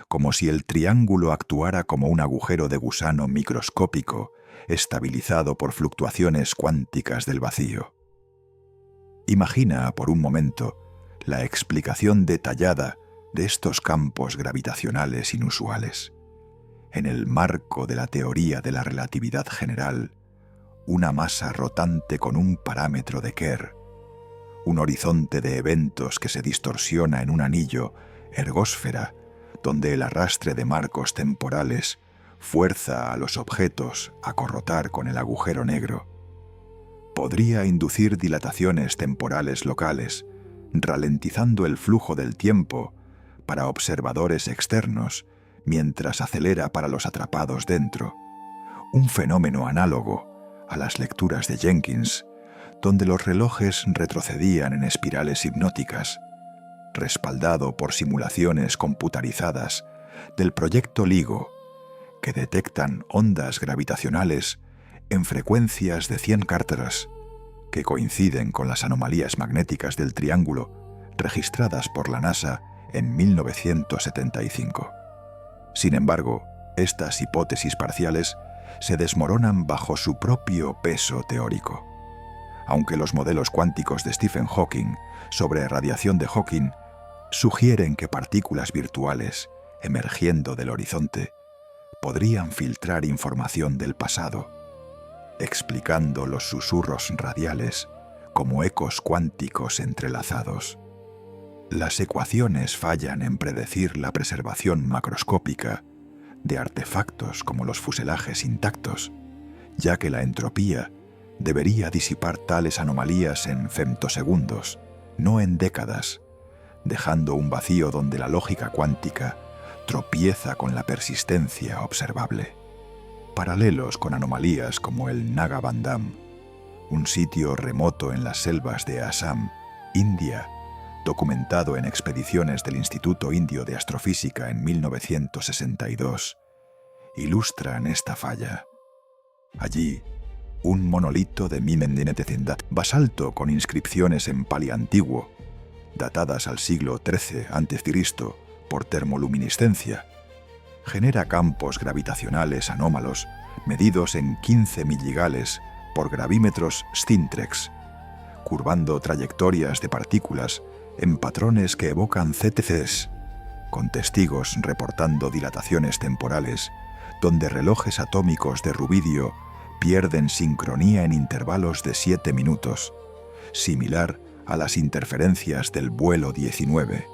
como si el triángulo actuara como un agujero de gusano microscópico estabilizado por fluctuaciones cuánticas del vacío. Imagina por un momento la explicación detallada de estos campos gravitacionales inusuales. En el marco de la teoría de la relatividad general, una masa rotante con un parámetro de Kerr, un horizonte de eventos que se distorsiona en un anillo, ergósfera, donde el arrastre de marcos temporales fuerza a los objetos a corrotar con el agujero negro, podría inducir dilataciones temporales locales, ralentizando el flujo del tiempo para observadores externos, mientras acelera para los atrapados dentro, un fenómeno análogo a las lecturas de Jenkins, donde los relojes retrocedían en espirales hipnóticas, respaldado por simulaciones computarizadas del proyecto LIGO, que detectan ondas gravitacionales en frecuencias de 100 carteras, que coinciden con las anomalías magnéticas del triángulo registradas por la NASA en 1975. Sin embargo, estas hipótesis parciales se desmoronan bajo su propio peso teórico. Aunque los modelos cuánticos de Stephen Hawking sobre radiación de Hawking sugieren que partículas virtuales, emergiendo del horizonte, podrían filtrar información del pasado, explicando los susurros radiales como ecos cuánticos entrelazados. Las ecuaciones fallan en predecir la preservación macroscópica de artefactos como los fuselajes intactos, ya que la entropía debería disipar tales anomalías en femtosegundos, no en décadas, dejando un vacío donde la lógica cuántica tropieza con la persistencia observable. Paralelos con anomalías como el Nagabandham, un sitio remoto en las selvas de Assam, India, documentado en expediciones del Instituto Indio de Astrofísica en 1962, ilustran esta falla. Allí, un monolito de Mimendinetecenda, basalto con inscripciones en paleantiguo, datadas al siglo XIII a.C. por termoluminiscencia, genera campos gravitacionales anómalos medidos en 15 milligales por gravímetros Stintrex, curvando trayectorias de partículas en patrones que evocan CTCs, con testigos reportando dilataciones temporales, donde relojes atómicos de rubidio pierden sincronía en intervalos de 7 minutos, similar a las interferencias del vuelo 19,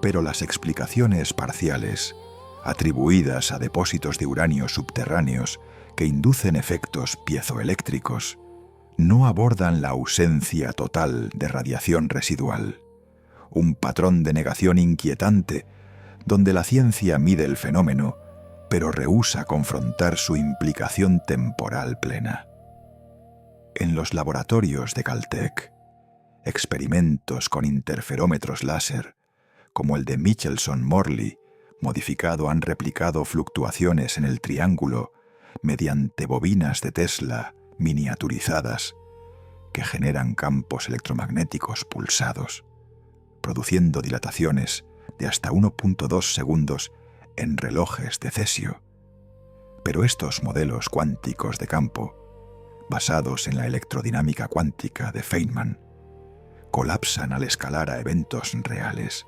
pero las explicaciones parciales, atribuidas a depósitos de uranio subterráneos que inducen efectos piezoeléctricos, no abordan la ausencia total de radiación residual, un patrón de negación inquietante donde la ciencia mide el fenómeno, pero rehúsa confrontar su implicación temporal plena. En los laboratorios de Caltech, experimentos con interferómetros láser, como el de Michelson-Morley, modificado, han replicado fluctuaciones en el triángulo mediante bobinas de Tesla miniaturizadas que generan campos electromagnéticos pulsados, produciendo dilataciones de hasta 1.2 segundos en relojes de cesio. Pero estos modelos cuánticos de campo, basados en la electrodinámica cuántica de Feynman, colapsan al escalar a eventos reales,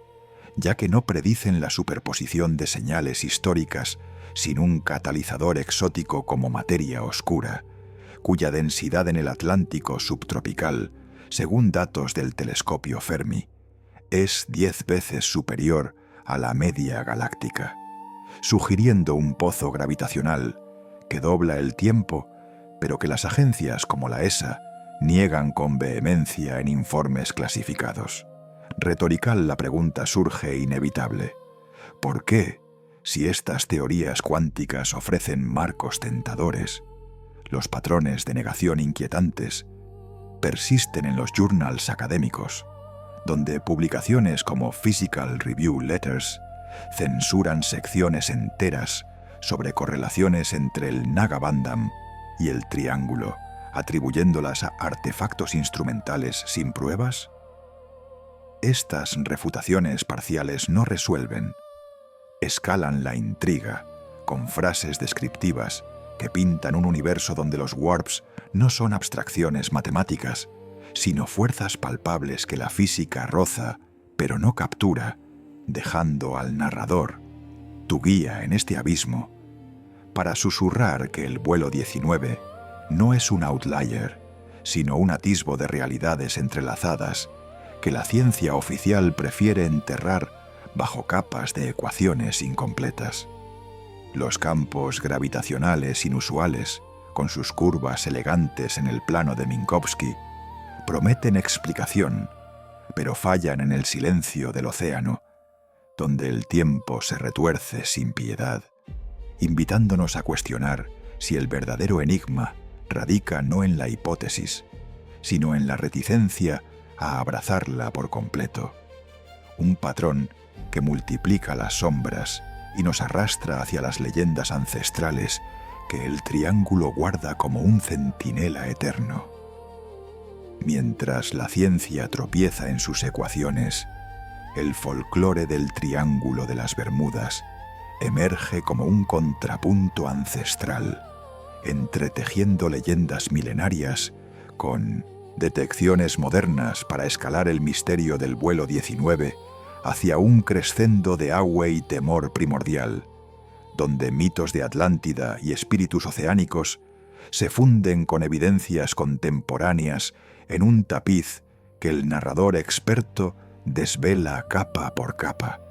ya que no predicen la superposición de señales históricas sin un catalizador exótico como materia oscura, cuya densidad en el Atlántico subtropical, según datos del telescopio Fermi, es 10 veces superior a la media galáctica, sugiriendo un pozo gravitacional que dobla el tiempo, pero que las agencias como la ESA niegan con vehemencia en informes clasificados. Retorical la pregunta surge inevitable: ¿por qué, si estas teorías cuánticas ofrecen marcos tentadores, los patrones de negación inquietantes persisten en los journals académicos, donde publicaciones como Physical Review Letters censuran secciones enteras sobre correlaciones entre el Nagabandham y el triángulo, atribuyéndolas a artefactos instrumentales sin pruebas? Estas refutaciones parciales no resuelven, escalan la intriga con frases descriptivas que pintan un universo donde los warps no son abstracciones matemáticas, sino fuerzas palpables que la física roza, pero no captura, dejando al narrador, tu guía en este abismo, para susurrar que el vuelo 19 no es un outlier, sino un atisbo de realidades entrelazadas que la ciencia oficial prefiere enterrar bajo capas de ecuaciones incompletas. Los campos gravitacionales inusuales, con sus curvas elegantes en el plano de Minkowski, prometen explicación, pero fallan en el silencio del océano, donde el tiempo se retuerce sin piedad, invitándonos a cuestionar si el verdadero enigma radica no en la hipótesis, sino en la reticencia a abrazarla por completo. Un patrón que multiplica las sombras y nos arrastra hacia las leyendas ancestrales que el triángulo guarda como un centinela eterno. Mientras la ciencia tropieza en sus ecuaciones, el folclore del Triángulo de las Bermudas emerge como un contrapunto ancestral, entretejiendo leyendas milenarias con detecciones modernas para escalar el misterio del vuelo 19 hacia un crescendo de agua y temor primordial, donde mitos de Atlántida y espíritus oceánicos se funden con evidencias contemporáneas en un tapiz que el narrador experto desvela capa por capa,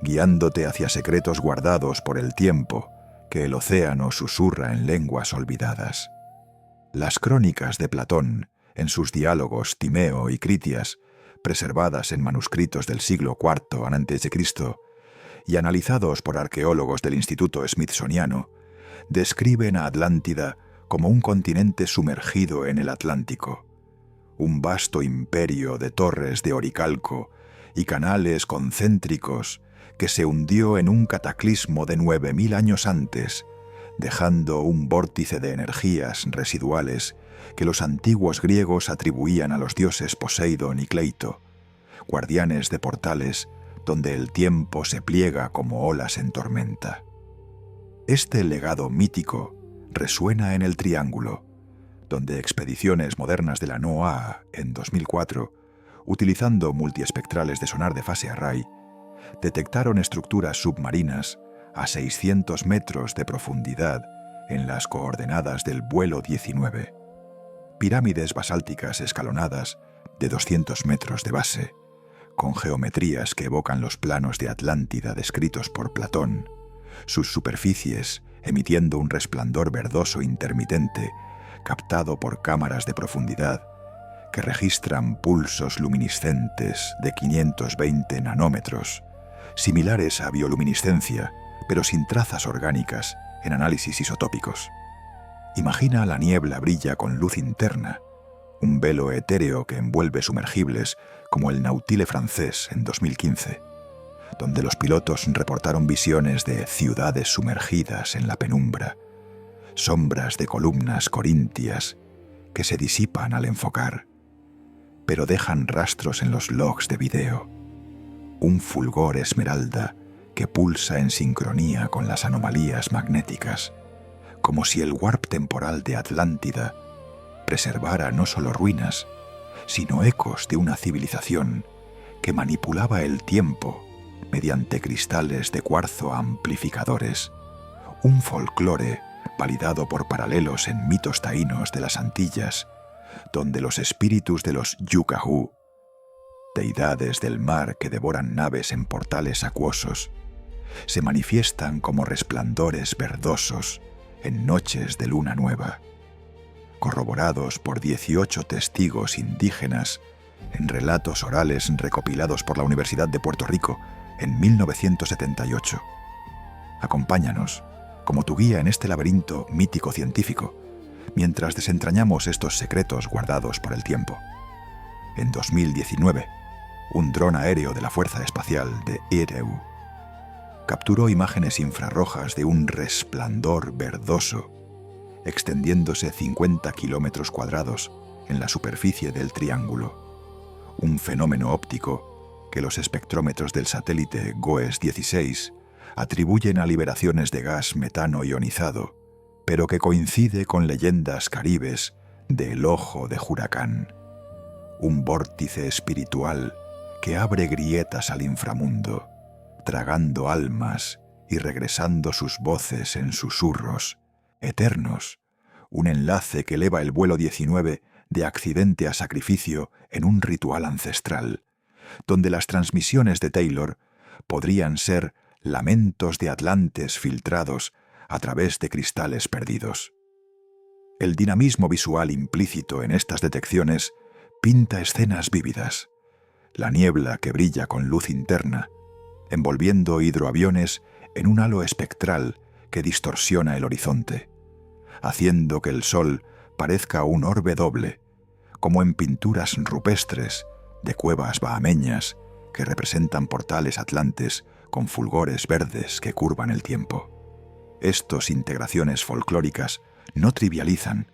guiándote hacia secretos guardados por el tiempo que el océano susurra en lenguas olvidadas. Las crónicas de Platón, en sus diálogos Timeo y Critias, preservadas en manuscritos del siglo IV a.C. y analizados por arqueólogos del Instituto Smithsoniano, describen a Atlántida como un continente sumergido en el Atlántico, un vasto imperio de torres de oricalco y canales concéntricos que se hundió en un cataclismo de 9000 años antes, dejando un vórtice de energías residuales que los antiguos griegos atribuían a los dioses Poseidón y Cleito, guardianes de portales donde el tiempo se pliega como olas en tormenta. Este legado mítico resuena en el Triángulo, donde expediciones modernas de la NOAA en 2004, utilizando multiespectrales de sonar de fase Array, detectaron estructuras submarinas a 600 metros de profundidad en las coordenadas del vuelo 19, pirámides basálticas escalonadas de 200 metros de base, con geometrías que evocan los planos de Atlántida descritos por Platón, sus superficies emitiendo un resplandor verdoso intermitente captado por cámaras de profundidad que registran pulsos luminiscentes de 520 nanómetros, similares a bioluminiscencia, pero sin trazas orgánicas en análisis isotópicos. Imagina la niebla brilla con luz interna, un velo etéreo que envuelve sumergibles como el Nautile francés en 2015, donde los pilotos reportaron visiones de ciudades sumergidas en la penumbra, sombras de columnas corintias que se disipan al enfocar, pero dejan rastros en los logs de video, un fulgor esmeralda que pulsa en sincronía con las anomalías magnéticas, como si el warp temporal de Atlántida preservara no solo ruinas, sino ecos de una civilización que manipulaba el tiempo mediante cristales de cuarzo amplificadores, un folclore validado por paralelos en mitos taínos de las Antillas, donde los espíritus de los Yucahu, deidades del mar que devoran naves en portales acuosos, se manifiestan como resplandores verdosos en noches de luna nueva, corroborados por 18 testigos indígenas en relatos orales recopilados por la Universidad de Puerto Rico en 1978. Acompáñanos como tu guía en este laberinto mítico-científico, mientras desentrañamos estos secretos guardados por el tiempo. En 2019, un dron aéreo de la Fuerza Espacial de IREU capturó imágenes infrarrojas de un resplandor verdoso, extendiéndose 50 kilómetros cuadrados en la superficie del Triángulo, un fenómeno óptico que los espectrómetros del satélite GOES-16 atribuyen a liberaciones de gas metano ionizado, pero que coincide con leyendas caribes del Ojo de Huracán, un vórtice espiritual que abre grietas al inframundo, tragando almas y regresando sus voces en susurros eternos, un enlace que eleva el vuelo 19 de accidente a sacrificio en un ritual ancestral, donde las transmisiones de Taylor podrían ser lamentos de atlantes filtrados a través de cristales perdidos. El dinamismo visual implícito en estas detecciones pinta escenas vívidas. La niebla que brilla con luz interna, envolviendo hidroaviones en un halo espectral que distorsiona el horizonte, haciendo que el sol parezca un orbe doble, como en pinturas rupestres de cuevas bahameñas que representan portales atlantes con fulgores verdes que curvan el tiempo. Estas integraciones folclóricas no trivializan,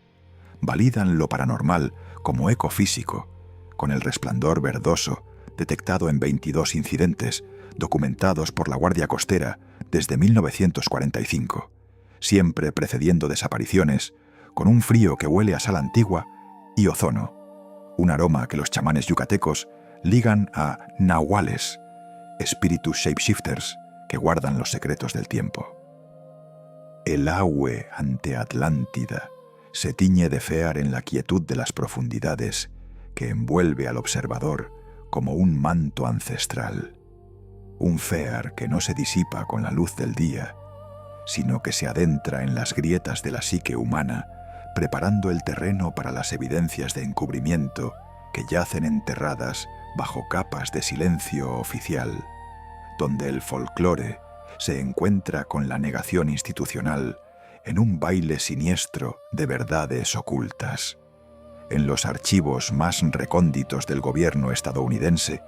validan lo paranormal como eco físico, con el resplandor verdoso detectado en 22 incidentes documentados por la Guardia Costera desde 1945, siempre precediendo desapariciones, con un frío que huele a sal antigua y ozono, un aroma que los chamanes yucatecos ligan a nahuales, espíritus shapeshifters que guardan los secretos del tiempo. El Ahue ante Atlántida se tiñe de fear en la quietud de las profundidades que envuelve al observador como un manto ancestral. Un fear que no se disipa con la luz del día, sino que se adentra en las grietas de la psique humana, preparando el terreno para las evidencias de encubrimiento que yacen enterradas bajo capas de silencio oficial, donde el folclore se encuentra con la negación institucional en un baile siniestro de verdades ocultas. En los archivos más recónditos del gobierno estadounidense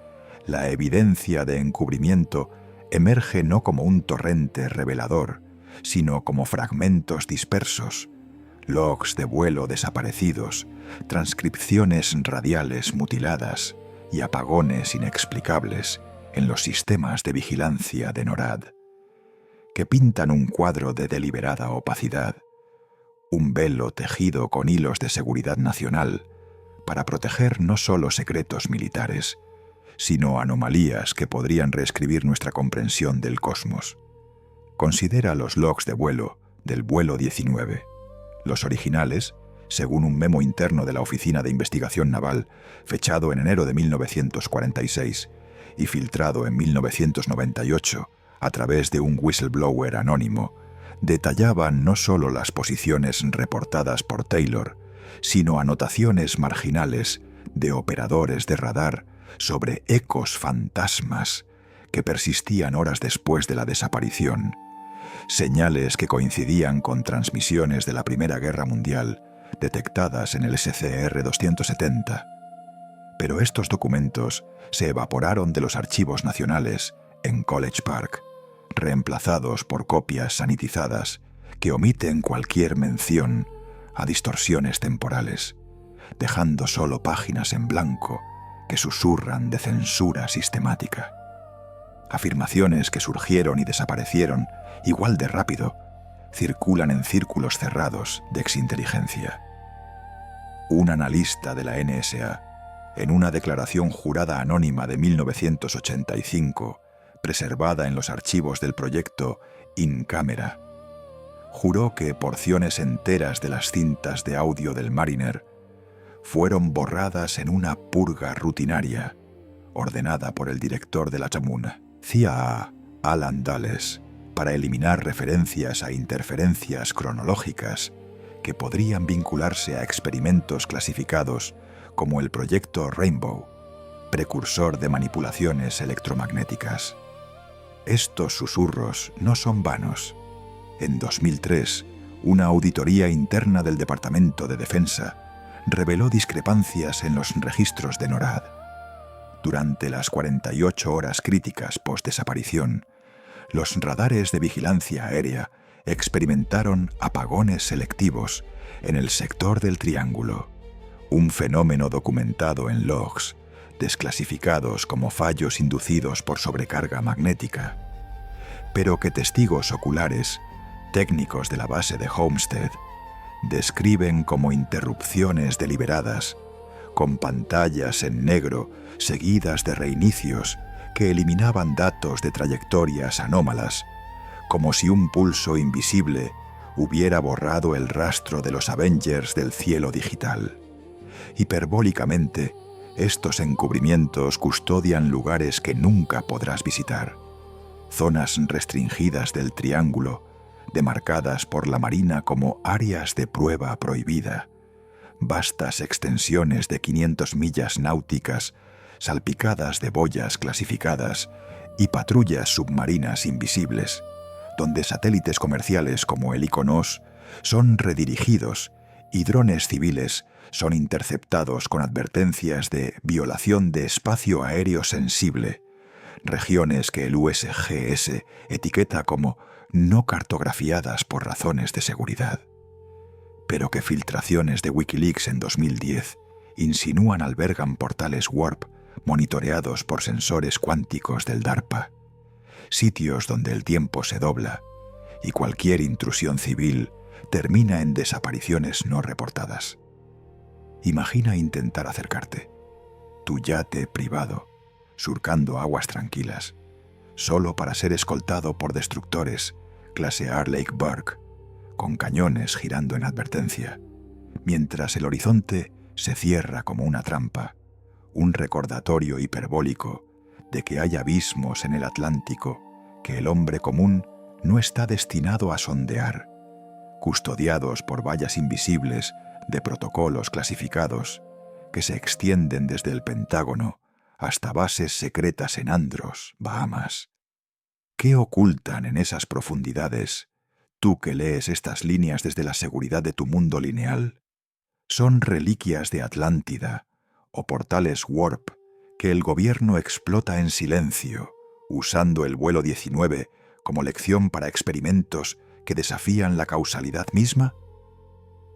la evidencia de encubrimiento emerge no como un torrente revelador, sino como fragmentos dispersos, logs de vuelo desaparecidos, transcripciones radiales mutiladas y apagones inexplicables en los sistemas de vigilancia de NORAD, que pintan un cuadro de deliberada opacidad, un velo tejido con hilos de seguridad nacional para proteger no solo secretos militares, sino anomalías que podrían reescribir nuestra comprensión del cosmos. Considera los logs de vuelo del vuelo 19. Los originales, según un memo interno de la Oficina de Investigación Naval, fechado en enero de 1946 y filtrado en 1998 a través de un whistleblower anónimo, detallaban no solo las posiciones reportadas por Taylor, sino anotaciones marginales de operadores de radar sobre ecos fantasmas que persistían horas después de la desaparición, señales que coincidían con transmisiones de la Primera Guerra Mundial detectadas en el SCR-270. Pero estos documentos se evaporaron de los archivos nacionales en College Park, reemplazados por copias sanitizadas que omiten cualquier mención a distorsiones temporales, dejando solo páginas en blanco que susurran de censura sistemática. Afirmaciones que surgieron y desaparecieron igual de rápido circulan en círculos cerrados de exinteligencia. Un analista de la NSA, en una declaración jurada anónima de 1985, preservada en los archivos del proyecto In Camera, juró que porciones enteras de las cintas de audio del Mariner fueron borradas en una purga rutinaria ordenada por el director de la Chamun, CIA Alan Dulles, para eliminar referencias a interferencias cronológicas que podrían vincularse a experimentos clasificados como el proyecto Rainbow, precursor de manipulaciones electromagnéticas. Estos susurros no son vanos. En 2003, una auditoría interna del Departamento de Defensa reveló discrepancias en los registros de NORAD. Durante las 48 horas críticas post-desaparición, los radares de vigilancia aérea experimentaron apagones selectivos en el sector del Triángulo, un fenómeno documentado en logs, desclasificados como fallos inducidos por sobrecarga magnética, pero que testigos oculares, técnicos de la base de Homestead, describen como interrupciones deliberadas, con pantallas en negro seguidas de reinicios que eliminaban datos de trayectorias anómalas, como si un pulso invisible hubiera borrado el rastro de los Avengers del cielo digital. Hiperbólicamente, estos encubrimientos custodian lugares que nunca podrás visitar, zonas restringidas del Triángulo, demarcadas por la Marina como áreas de prueba prohibida, vastas extensiones de 500 millas náuticas salpicadas de boyas clasificadas y patrullas submarinas invisibles, donde satélites comerciales como el Iconos son redirigidos y drones civiles son interceptados con advertencias de violación de espacio aéreo sensible, regiones que el USGS etiqueta como no cartografiadas por razones de seguridad, pero que filtraciones de Wikileaks en 2010 insinúan albergan portales Warp monitoreados por sensores cuánticos del DARPA, sitios donde el tiempo se dobla y cualquier intrusión civil termina en desapariciones no reportadas. Imagina intentar acercarte, tu yate privado, surcando aguas tranquilas, solo para ser escoltado por destructores clase Lake Burke, con cañones girando en advertencia, mientras el horizonte se cierra como una trampa, un recordatorio hiperbólico de que hay abismos en el Atlántico que el hombre común no está destinado a sondear, custodiados por vallas invisibles de protocolos clasificados que se extienden desde el Pentágono hasta bases secretas en Andros, Bahamas. ¿Qué ocultan en esas profundidades, tú que lees estas líneas desde la seguridad de tu mundo lineal? ¿Son reliquias de Atlántida o portales Warp que el gobierno explota en silencio, usando el vuelo 19 como lección para experimentos que desafían la causalidad misma?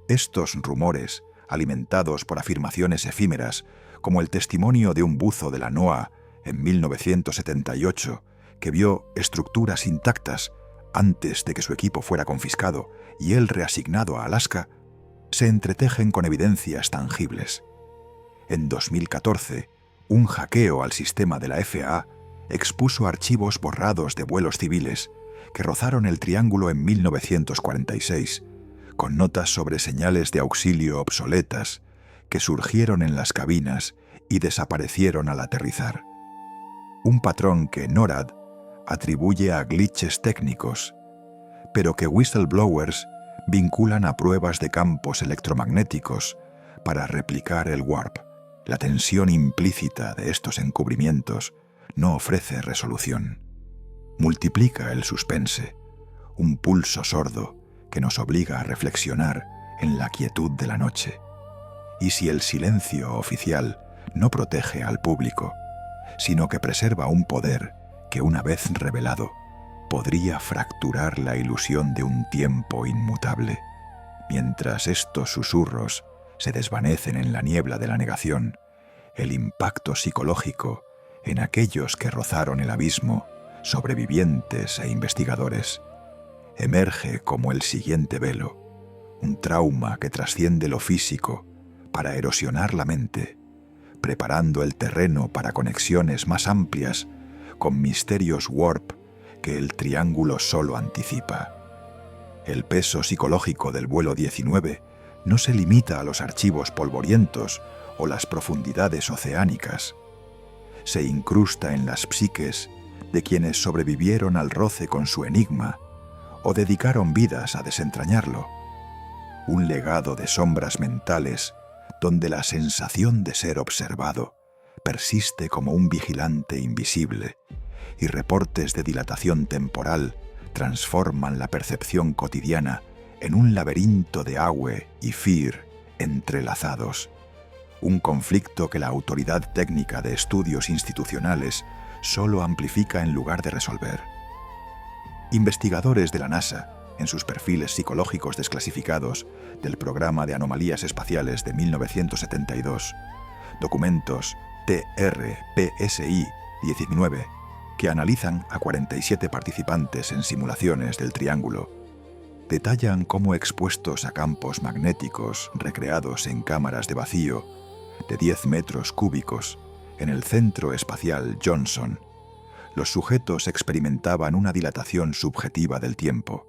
Estos rumores, alimentados por afirmaciones efímeras, como el testimonio de un buzo de la NOAA en 1978, que vio estructuras intactas antes de que su equipo fuera confiscado y él reasignado a Alaska, se entretejen con evidencias tangibles. En 2014, un hackeo al sistema de la FAA expuso archivos borrados de vuelos civiles que rozaron el Triángulo en 1946, con notas sobre señales de auxilio obsoletas que surgieron en las cabinas y desaparecieron al aterrizar. Un patrón que NORAD atribuye a glitches técnicos, pero que whistleblowers vinculan a pruebas de campos electromagnéticos para replicar el warp. La tensión implícita de estos encubrimientos no ofrece resolución. Multiplica el suspense, un pulso sordo que nos obliga a reflexionar en la quietud de la noche. Y si el silencio oficial no protege al público, sino que preserva un poder que, una vez revelado, podría fracturar la ilusión de un tiempo inmutable, mientras estos susurros se desvanecen en la niebla de la negación, el impacto psicológico en aquellos que rozaron el abismo, sobrevivientes e investigadores, emerge como el siguiente velo, un trauma que trasciende lo físico para erosionar la mente, preparando el terreno para conexiones más amplias con misterios warp que el triángulo solo anticipa. El peso psicológico del vuelo 19 no se limita a los archivos polvorientos o las profundidades oceánicas. Se incrusta en las psiques de quienes sobrevivieron al roce con su enigma o dedicaron vidas a desentrañarlo. Un legado de sombras mentales donde la sensación de ser observado persiste como un vigilante invisible y reportes de dilatación temporal transforman la percepción cotidiana en un laberinto de Awe y Fear entrelazados. Un conflicto que la autoridad técnica de estudios institucionales solo amplifica en lugar de resolver. Investigadores de la NASA, en sus perfiles psicológicos desclasificados del Programa de Anomalías Espaciales de 1972, documentos TRPSI-19, que analizan a 47 participantes en simulaciones del Triángulo, detallan cómo expuestos a campos magnéticos recreados en cámaras de vacío de 10 metros cúbicos en el Centro Espacial Johnson, los sujetos experimentaban una dilatación subjetiva del tiempo.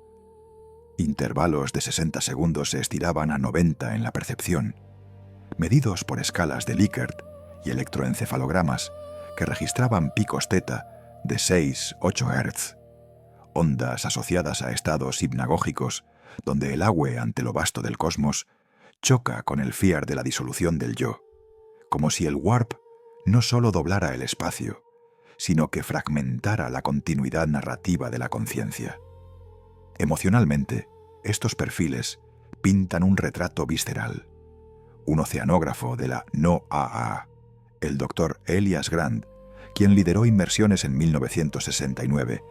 Intervalos de 60 segundos se estiraban a 90 en la percepción, medidos por escalas de Likert y electroencefalogramas que registraban picos θ de 6-8 Hz, ondas asociadas a estados hipnagógicos donde el Awe ante lo vasto del cosmos choca con el Fear de la disolución del yo, como si el warp no solo doblara el espacio, sino que fragmentara la continuidad narrativa de la conciencia. Emocionalmente, estos perfiles pintan un retrato visceral. Un oceanógrafo de la NOAA, el Dr. Elias Grant, quien lideró inmersiones en 1969,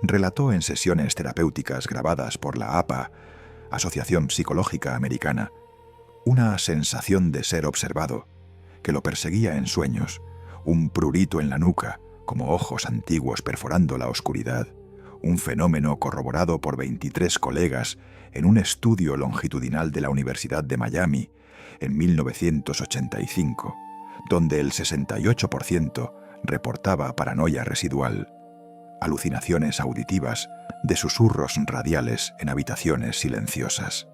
relató en sesiones terapéuticas grabadas por la APA, Asociación Psicológica Americana, una sensación de ser observado, que lo perseguía en sueños, un prurito en la nuca, como ojos antiguos perforando la oscuridad, un fenómeno corroborado por 23 colegas en un estudio longitudinal de la Universidad de Miami en 1985, donde el 68% reportaba paranoia residual, alucinaciones auditivas de susurros radiales en habitaciones silenciosas.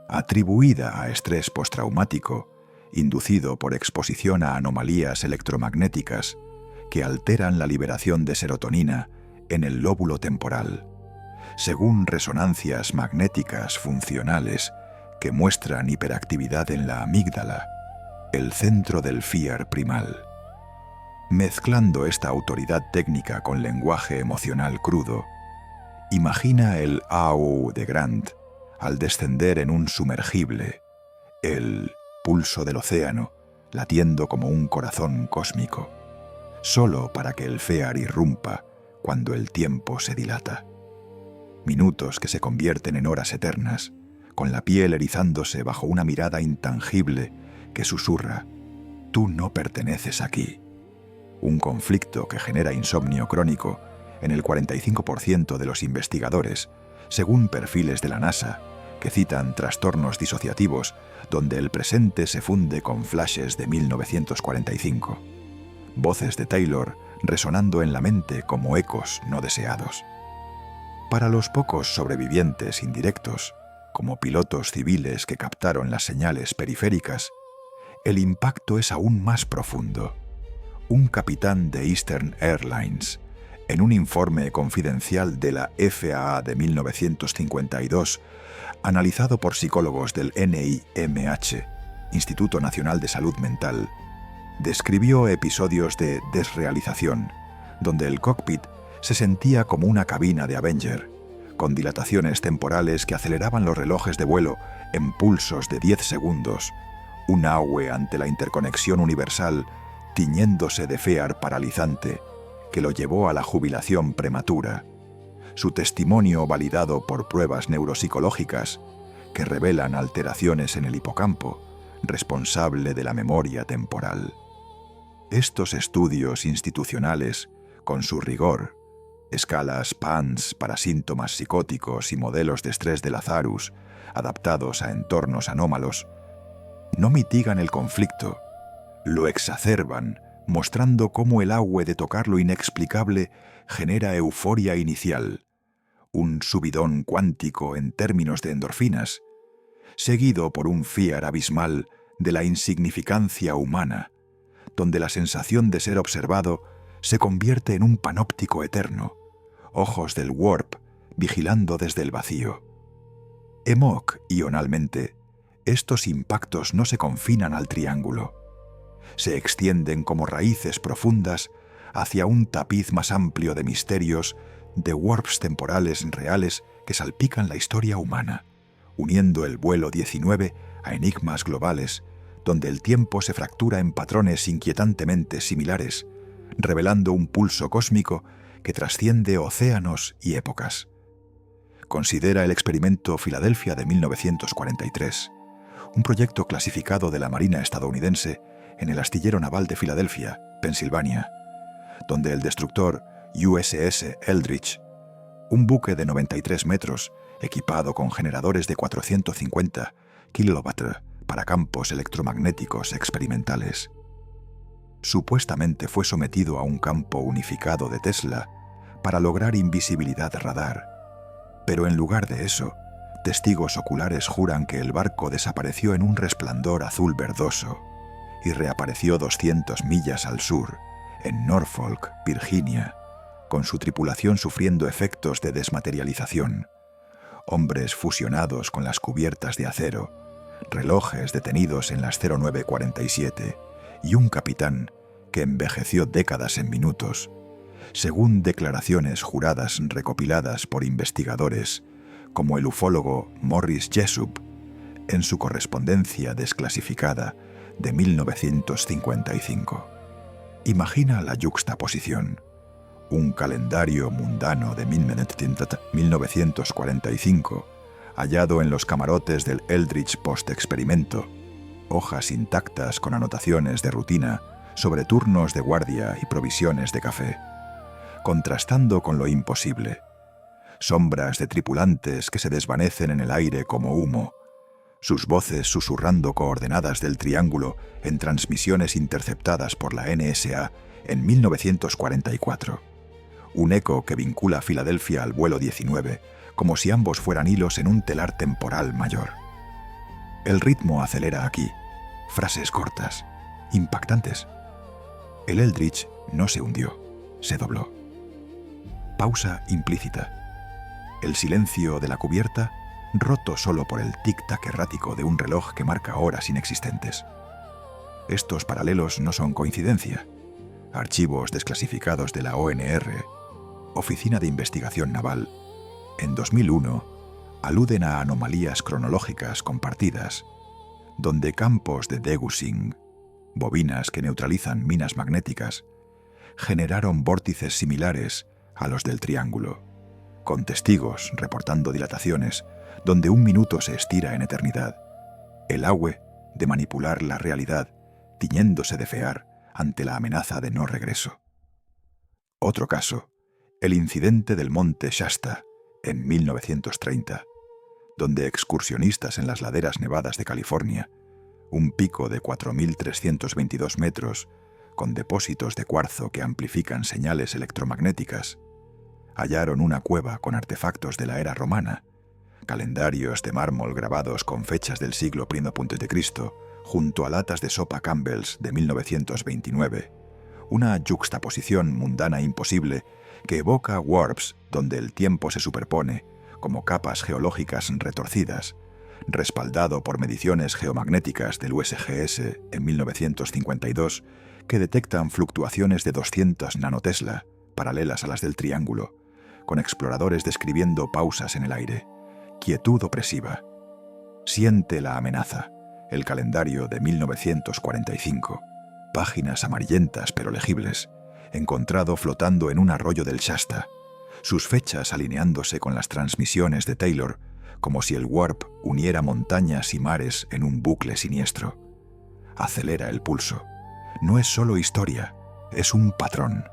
Atribuida a estrés postraumático, inducido por exposición a anomalías electromagnéticas que alteran la liberación de serotonina en el lóbulo temporal, según resonancias magnéticas funcionales que muestran hiperactividad en la amígdala, el centro del Fear primal. Mezclando esta autoridad técnica con lenguaje emocional crudo, imagina el AU de Grant al descender en un sumergible, el pulso del océano, latiendo como un corazón cósmico, solo para que el Fear irrumpa cuando el tiempo se dilata. Minutos que se convierten en horas eternas, con la piel erizándose bajo una mirada intangible que susurra: «Tú no perteneces aquí». Un conflicto que genera insomnio crónico en el 45% de los investigadores, según perfiles de la NASA, que citan trastornos disociativos donde el presente se funde con flashes de 1945. Voces de Taylor resonando en la mente como ecos no deseados. Para los pocos sobrevivientes indirectos, como pilotos civiles que captaron las señales periféricas, el impacto es aún más profundo. Un capitán de Eastern Airlines, en un informe confidencial de la FAA de 1952, analizado por psicólogos del NIMH, Instituto Nacional de Salud Mental, describió episodios de desrealización, donde el cockpit se sentía como una cabina de Avenger, con dilataciones temporales que aceleraban los relojes de vuelo en pulsos de 10 segundos, un ahue ante la interconexión universal tiñéndose de fear paralizante que lo llevó a la jubilación prematura, su testimonio validado por pruebas neuropsicológicas que revelan alteraciones en el hipocampo, responsable de la memoria temporal. Estos estudios institucionales, con su rigor, escalas PANSS para síntomas psicóticos y modelos de estrés de Lazarus adaptados a entornos anómalos, no mitigan el conflicto, lo exacerban, mostrando cómo el ahue de tocar lo inexplicable genera euforia inicial, un subidón cuántico en términos de endorfinas, seguido por un fear abismal de la insignificancia humana, donde la sensación de ser observado se convierte en un panóptico eterno, ojos del warp vigilando desde el vacío. Ionalmente, estos impactos no se confinan al triángulo. Se extienden como raíces profundas hacia un tapiz más amplio de misterios, de warps temporales reales que salpican la historia humana, uniendo el vuelo 19 a enigmas globales, donde el tiempo se fractura en patrones inquietantemente similares, revelando un pulso cósmico que trasciende océanos y épocas. Considera el experimento Filadelfia de 1943, un proyecto clasificado de la Marina estadounidense en el astillero naval de Filadelfia, Pensilvania, donde el destructor USS Eldridge, un buque de 93 metros equipado con generadores de 450 kW para campos electromagnéticos experimentales, supuestamente fue sometido a un campo unificado de Tesla para lograr invisibilidad radar, pero en lugar de eso, testigos oculares juran que el barco desapareció en un resplandor azul verdoso y reapareció 200 millas al sur, en Norfolk, Virginia, con su tripulación sufriendo efectos de desmaterialización, hombres fusionados con las cubiertas de acero, relojes detenidos en las 0947 y un capitán que envejeció décadas en minutos, según declaraciones juradas recopiladas por investigadores como el ufólogo Morris Jessup en su correspondencia desclasificada de 1955. Imagina la yuxtaposición. Un calendario mundano de 1945, hallado en los camarotes del Eldridge post-experimento, hojas intactas con anotaciones de rutina sobre turnos de guardia y provisiones de café, contrastando con lo imposible. Sombras de tripulantes que se desvanecen en el aire como humo, sus voces susurrando coordenadas del triángulo en transmisiones interceptadas por la NSA en 1944. Un eco que vincula Filadelfia al vuelo 19, como si ambos fueran hilos en un telar temporal mayor. El ritmo acelera aquí, frases cortas, impactantes. El Eldridge no se hundió, se dobló. Pausa implícita. El silencio de la cubierta roto solo por el tic-tac errático de un reloj que marca horas inexistentes. Estos paralelos no son coincidencia. Archivos desclasificados de la ONR, Oficina de Investigación Naval, en 2001, aluden a anomalías cronológicas compartidas, donde campos de degaussing, bobinas que neutralizan minas magnéticas, generaron vórtices similares a los del Triángulo, con testigos reportando dilataciones donde un minuto se estira en eternidad. El agüe de manipular la realidad, tiñéndose de fear ante la amenaza de no regreso. Otro caso, el incidente del monte Shasta en 1930, donde excursionistas en las laderas nevadas de California, un pico de 4.322 metros, con depósitos de cuarzo que amplifican señales electromagnéticas, hallaron una cueva con artefactos de la era romana, calendarios de mármol grabados con fechas del siglo I a.C., junto a latas de sopa Campbell's de 1929, una yuxtaposición mundana imposible que evoca warps donde el tiempo se superpone como capas geológicas retorcidas, respaldado por mediciones geomagnéticas del USGS en 1952 que detectan fluctuaciones de 200 nanotesla, paralelas a las del Triángulo, con exploradores describiendo pausas en el aire, quietud opresiva. Siente la amenaza, el calendario de 1945, páginas amarillentas pero legibles, encontrado flotando en un arroyo del Shasta, sus fechas alineándose con las transmisiones de Taylor, como si el warp uniera montañas y mares en un bucle siniestro. Acelera el pulso. No es solo historia, es un patrón.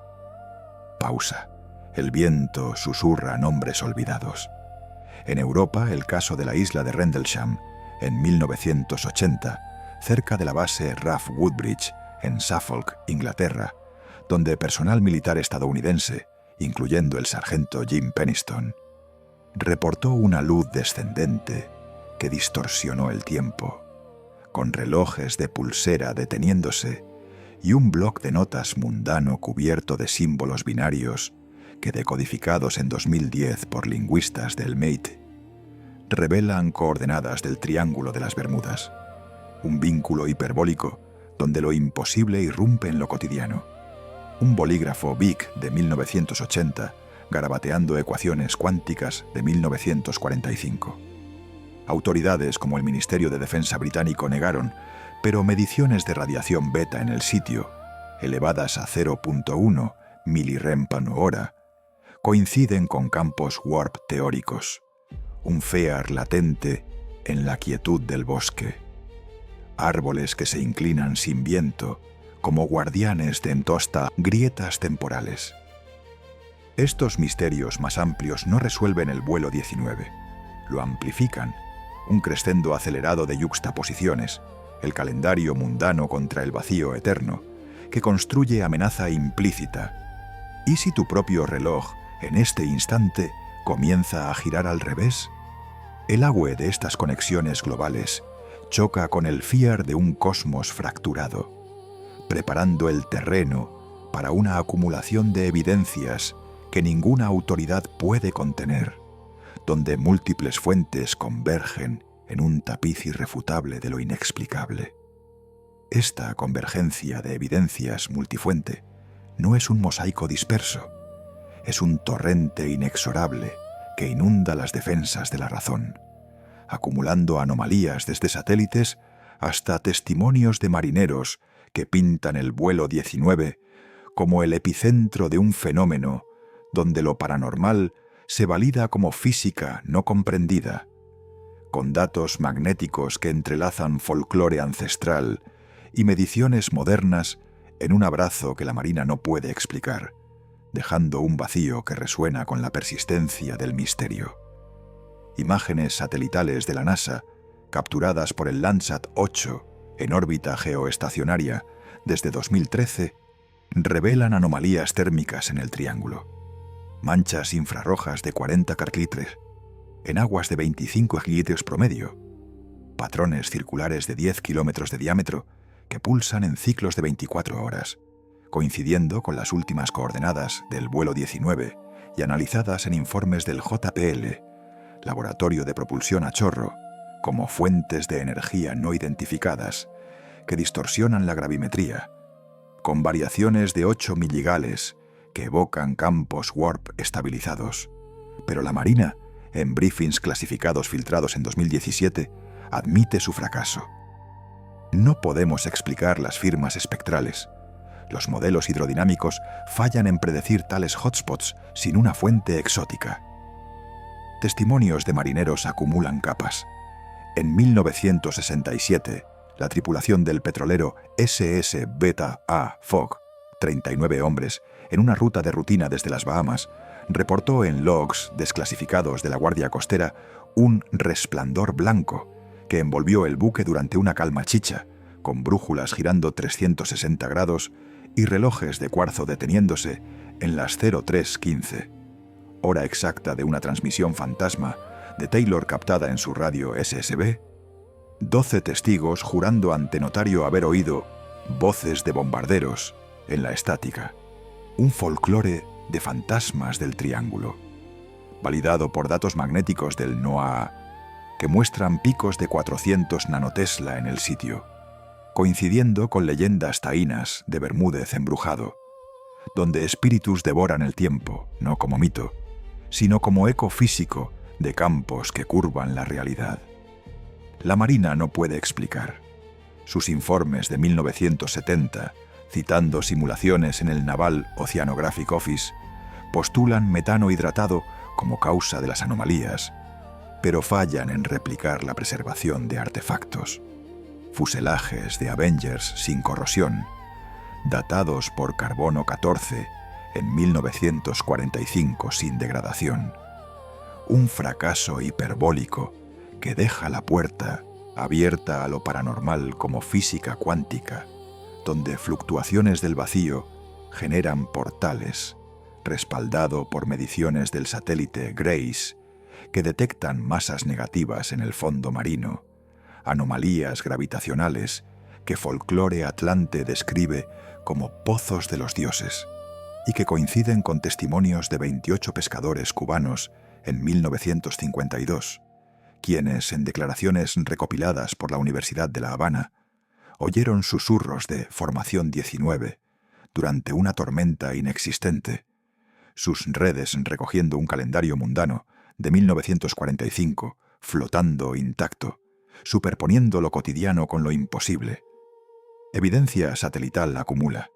Pausa. El viento susurra nombres olvidados. En Europa, el caso de la isla de Rendlesham, en 1980, cerca de la base RAF Woodbridge, en Suffolk, Inglaterra, donde personal militar estadounidense, incluyendo el sargento Jim Penniston, reportó una luz descendente que distorsionó el tiempo, con relojes de pulsera deteniéndose y un bloc de notas mundano cubierto de símbolos binarios que, decodificados en 2010 por lingüistas del MATE, revelan coordenadas del Triángulo de las Bermudas, un vínculo hiperbólico donde lo imposible irrumpe en lo cotidiano. Un bolígrafo Bic de 1980 garabateando ecuaciones cuánticas de 1945. Autoridades como el Ministerio de Defensa británico negaron, pero mediciones de radiación beta en el sitio, elevadas a 0.1 milirrem/hora, coinciden con campos warp teóricos, un fear latente en la quietud del bosque. Árboles que se inclinan sin viento, como guardianes de entosta grietas temporales. Estos misterios más amplios no resuelven el vuelo 19, lo amplifican, un crescendo acelerado de yuxtaposiciones, el calendario mundano contra el vacío eterno, que construye amenaza implícita. ¿Y si tu propio reloj, en este instante, comienza a girar al revés? El agüe de estas conexiones globales choca con el fear de un cosmos fracturado, preparando el terreno para una acumulación de evidencias que ninguna autoridad puede contener, donde múltiples fuentes convergen en un tapiz irrefutable de lo inexplicable. Esta convergencia de evidencias multifuente no es un mosaico disperso, es un torrente inexorable que inunda las defensas de la razón, acumulando anomalías desde satélites hasta testimonios de marineros que pintan el vuelo 19 como el epicentro de un fenómeno donde lo paranormal se valida como física no comprendida, con datos magnéticos que entrelazan folclore ancestral y mediciones modernas en un abrazo que la Marina no puede explicar, dejando un vacío que resuena con la persistencia del misterio. Imágenes satelitales de la NASA, capturadas por el Landsat 8 en órbita geoestacionaria desde 2013, revelan anomalías térmicas en el Triángulo. Manchas infrarrojas de 40 carclitres en aguas de 25 hectolitros promedio, patrones circulares de 10 kilómetros de diámetro que pulsan en ciclos de 24 horas, coincidiendo con las últimas coordenadas del vuelo 19 y analizadas en informes del JPL, Laboratorio de Propulsión a Chorro, como fuentes de energía no identificadas que distorsionan la gravimetría, con variaciones de 8 milligales que evocan campos warp estabilizados. Pero la Marina, en briefings clasificados filtrados en 2017, admite su fracaso. No podemos explicar las firmas espectrales. Los modelos hidrodinámicos fallan en predecir tales hotspots sin una fuente exótica. Testimonios de marineros acumulan capas. En 1967, la tripulación del petrolero SS Beta A Fogg, 39 hombres, en una ruta de rutina desde las Bahamas, reportó en logs desclasificados de la Guardia Costera un resplandor blanco que envolvió el buque durante una calma chicha, con brújulas girando 360 grados y relojes de cuarzo deteniéndose en las 03:15, hora exacta de una transmisión fantasma de Taylor captada en su radio SSB. 12 testigos jurando ante notario haber oído voces de bombarderos en la estática. Un folclore de fantasmas del Triángulo, validado por datos magnéticos del NOAA, que muestran picos de 400 nanotesla en el sitio, coincidiendo con leyendas taínas de Bermúdez embrujado, donde espíritus devoran el tiempo, no como mito, sino como eco físico de campos que curvan la realidad. La Marina no puede explicar. Sus informes de 1970, citando simulaciones en el Naval Oceanographic Office, postulan metano hidratado como causa de las anomalías, pero fallan en replicar la preservación de artefactos. Fuselajes de Avengers sin corrosión, datados por carbono 14 en 1945 sin degradación. Un fracaso hiperbólico que deja la puerta abierta a lo paranormal como física cuántica, donde fluctuaciones del vacío generan portales, respaldado por mediciones del satélite Grace, que detectan masas negativas en el fondo marino, anomalías gravitacionales que Folklore Atlante describe como pozos de los dioses, y que coinciden con testimonios de 28 pescadores cubanos en 1952, quienes, en declaraciones recopiladas por la Universidad de La Habana, oyeron susurros de Formación 19 durante una tormenta inexistente, sus redes recogiendo un calendario mundano de 1945 flotando intacto, superponiendo lo cotidiano con lo imposible. Evidencia satelital acumula.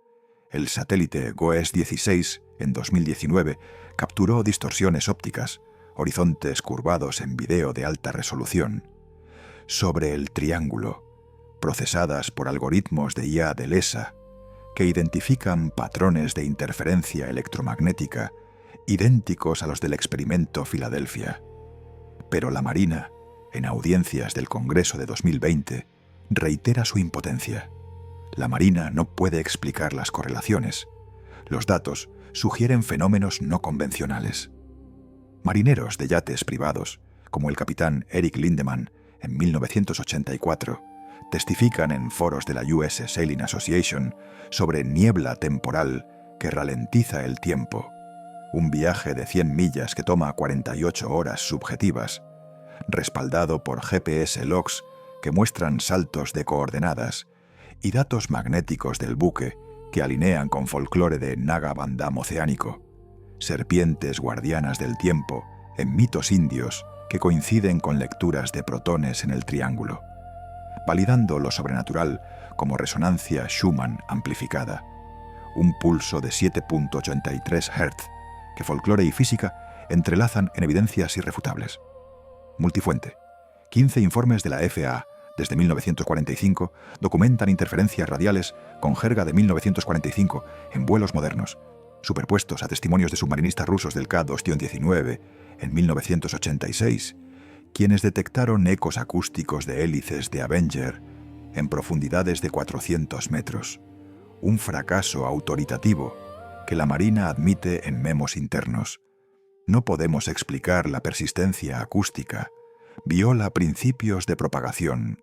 El satélite GOES-16, en 2019, capturó distorsiones ópticas, horizontes curvados en video de alta resolución, sobre el Triángulo, procesadas por algoritmos de IA del ESA, que identifican patrones de interferencia electromagnética idénticos a los del experimento Filadelfia. Pero la Marina, en audiencias del Congreso de 2020, reitera su impotencia. La Marina no puede explicar las correlaciones. Los datos sugieren fenómenos no convencionales. Marineros de yates privados, como el capitán Eric Lindemann en 1984, testifican en foros de la US Sailing Association sobre niebla temporal que ralentiza el tiempo, un viaje de 100 millas que toma 48 horas subjetivas, respaldado por GPS logs que muestran saltos de coordenadas y datos magnéticos del buque que alinean con folclore de Naga Bandam oceánico, serpientes guardianas del tiempo en mitos indios que coinciden con lecturas de protones en el Triángulo, validando lo sobrenatural como resonancia Schumann amplificada, un pulso de 7.83 Hz que folclore y física entrelazan en evidencias irrefutables. Multifuente. 15 informes de la FAA desde 1945 documentan interferencias radiales con jerga de 1945 en vuelos modernos, superpuestos a testimonios de submarinistas rusos del K-2-19 en 1986, quienes detectaron ecos acústicos de hélices de Avenger en profundidades de 400 metros, un fracaso autoritativo que la Marina admite en memos internos. No podemos explicar la persistencia acústica, viola principios de propagación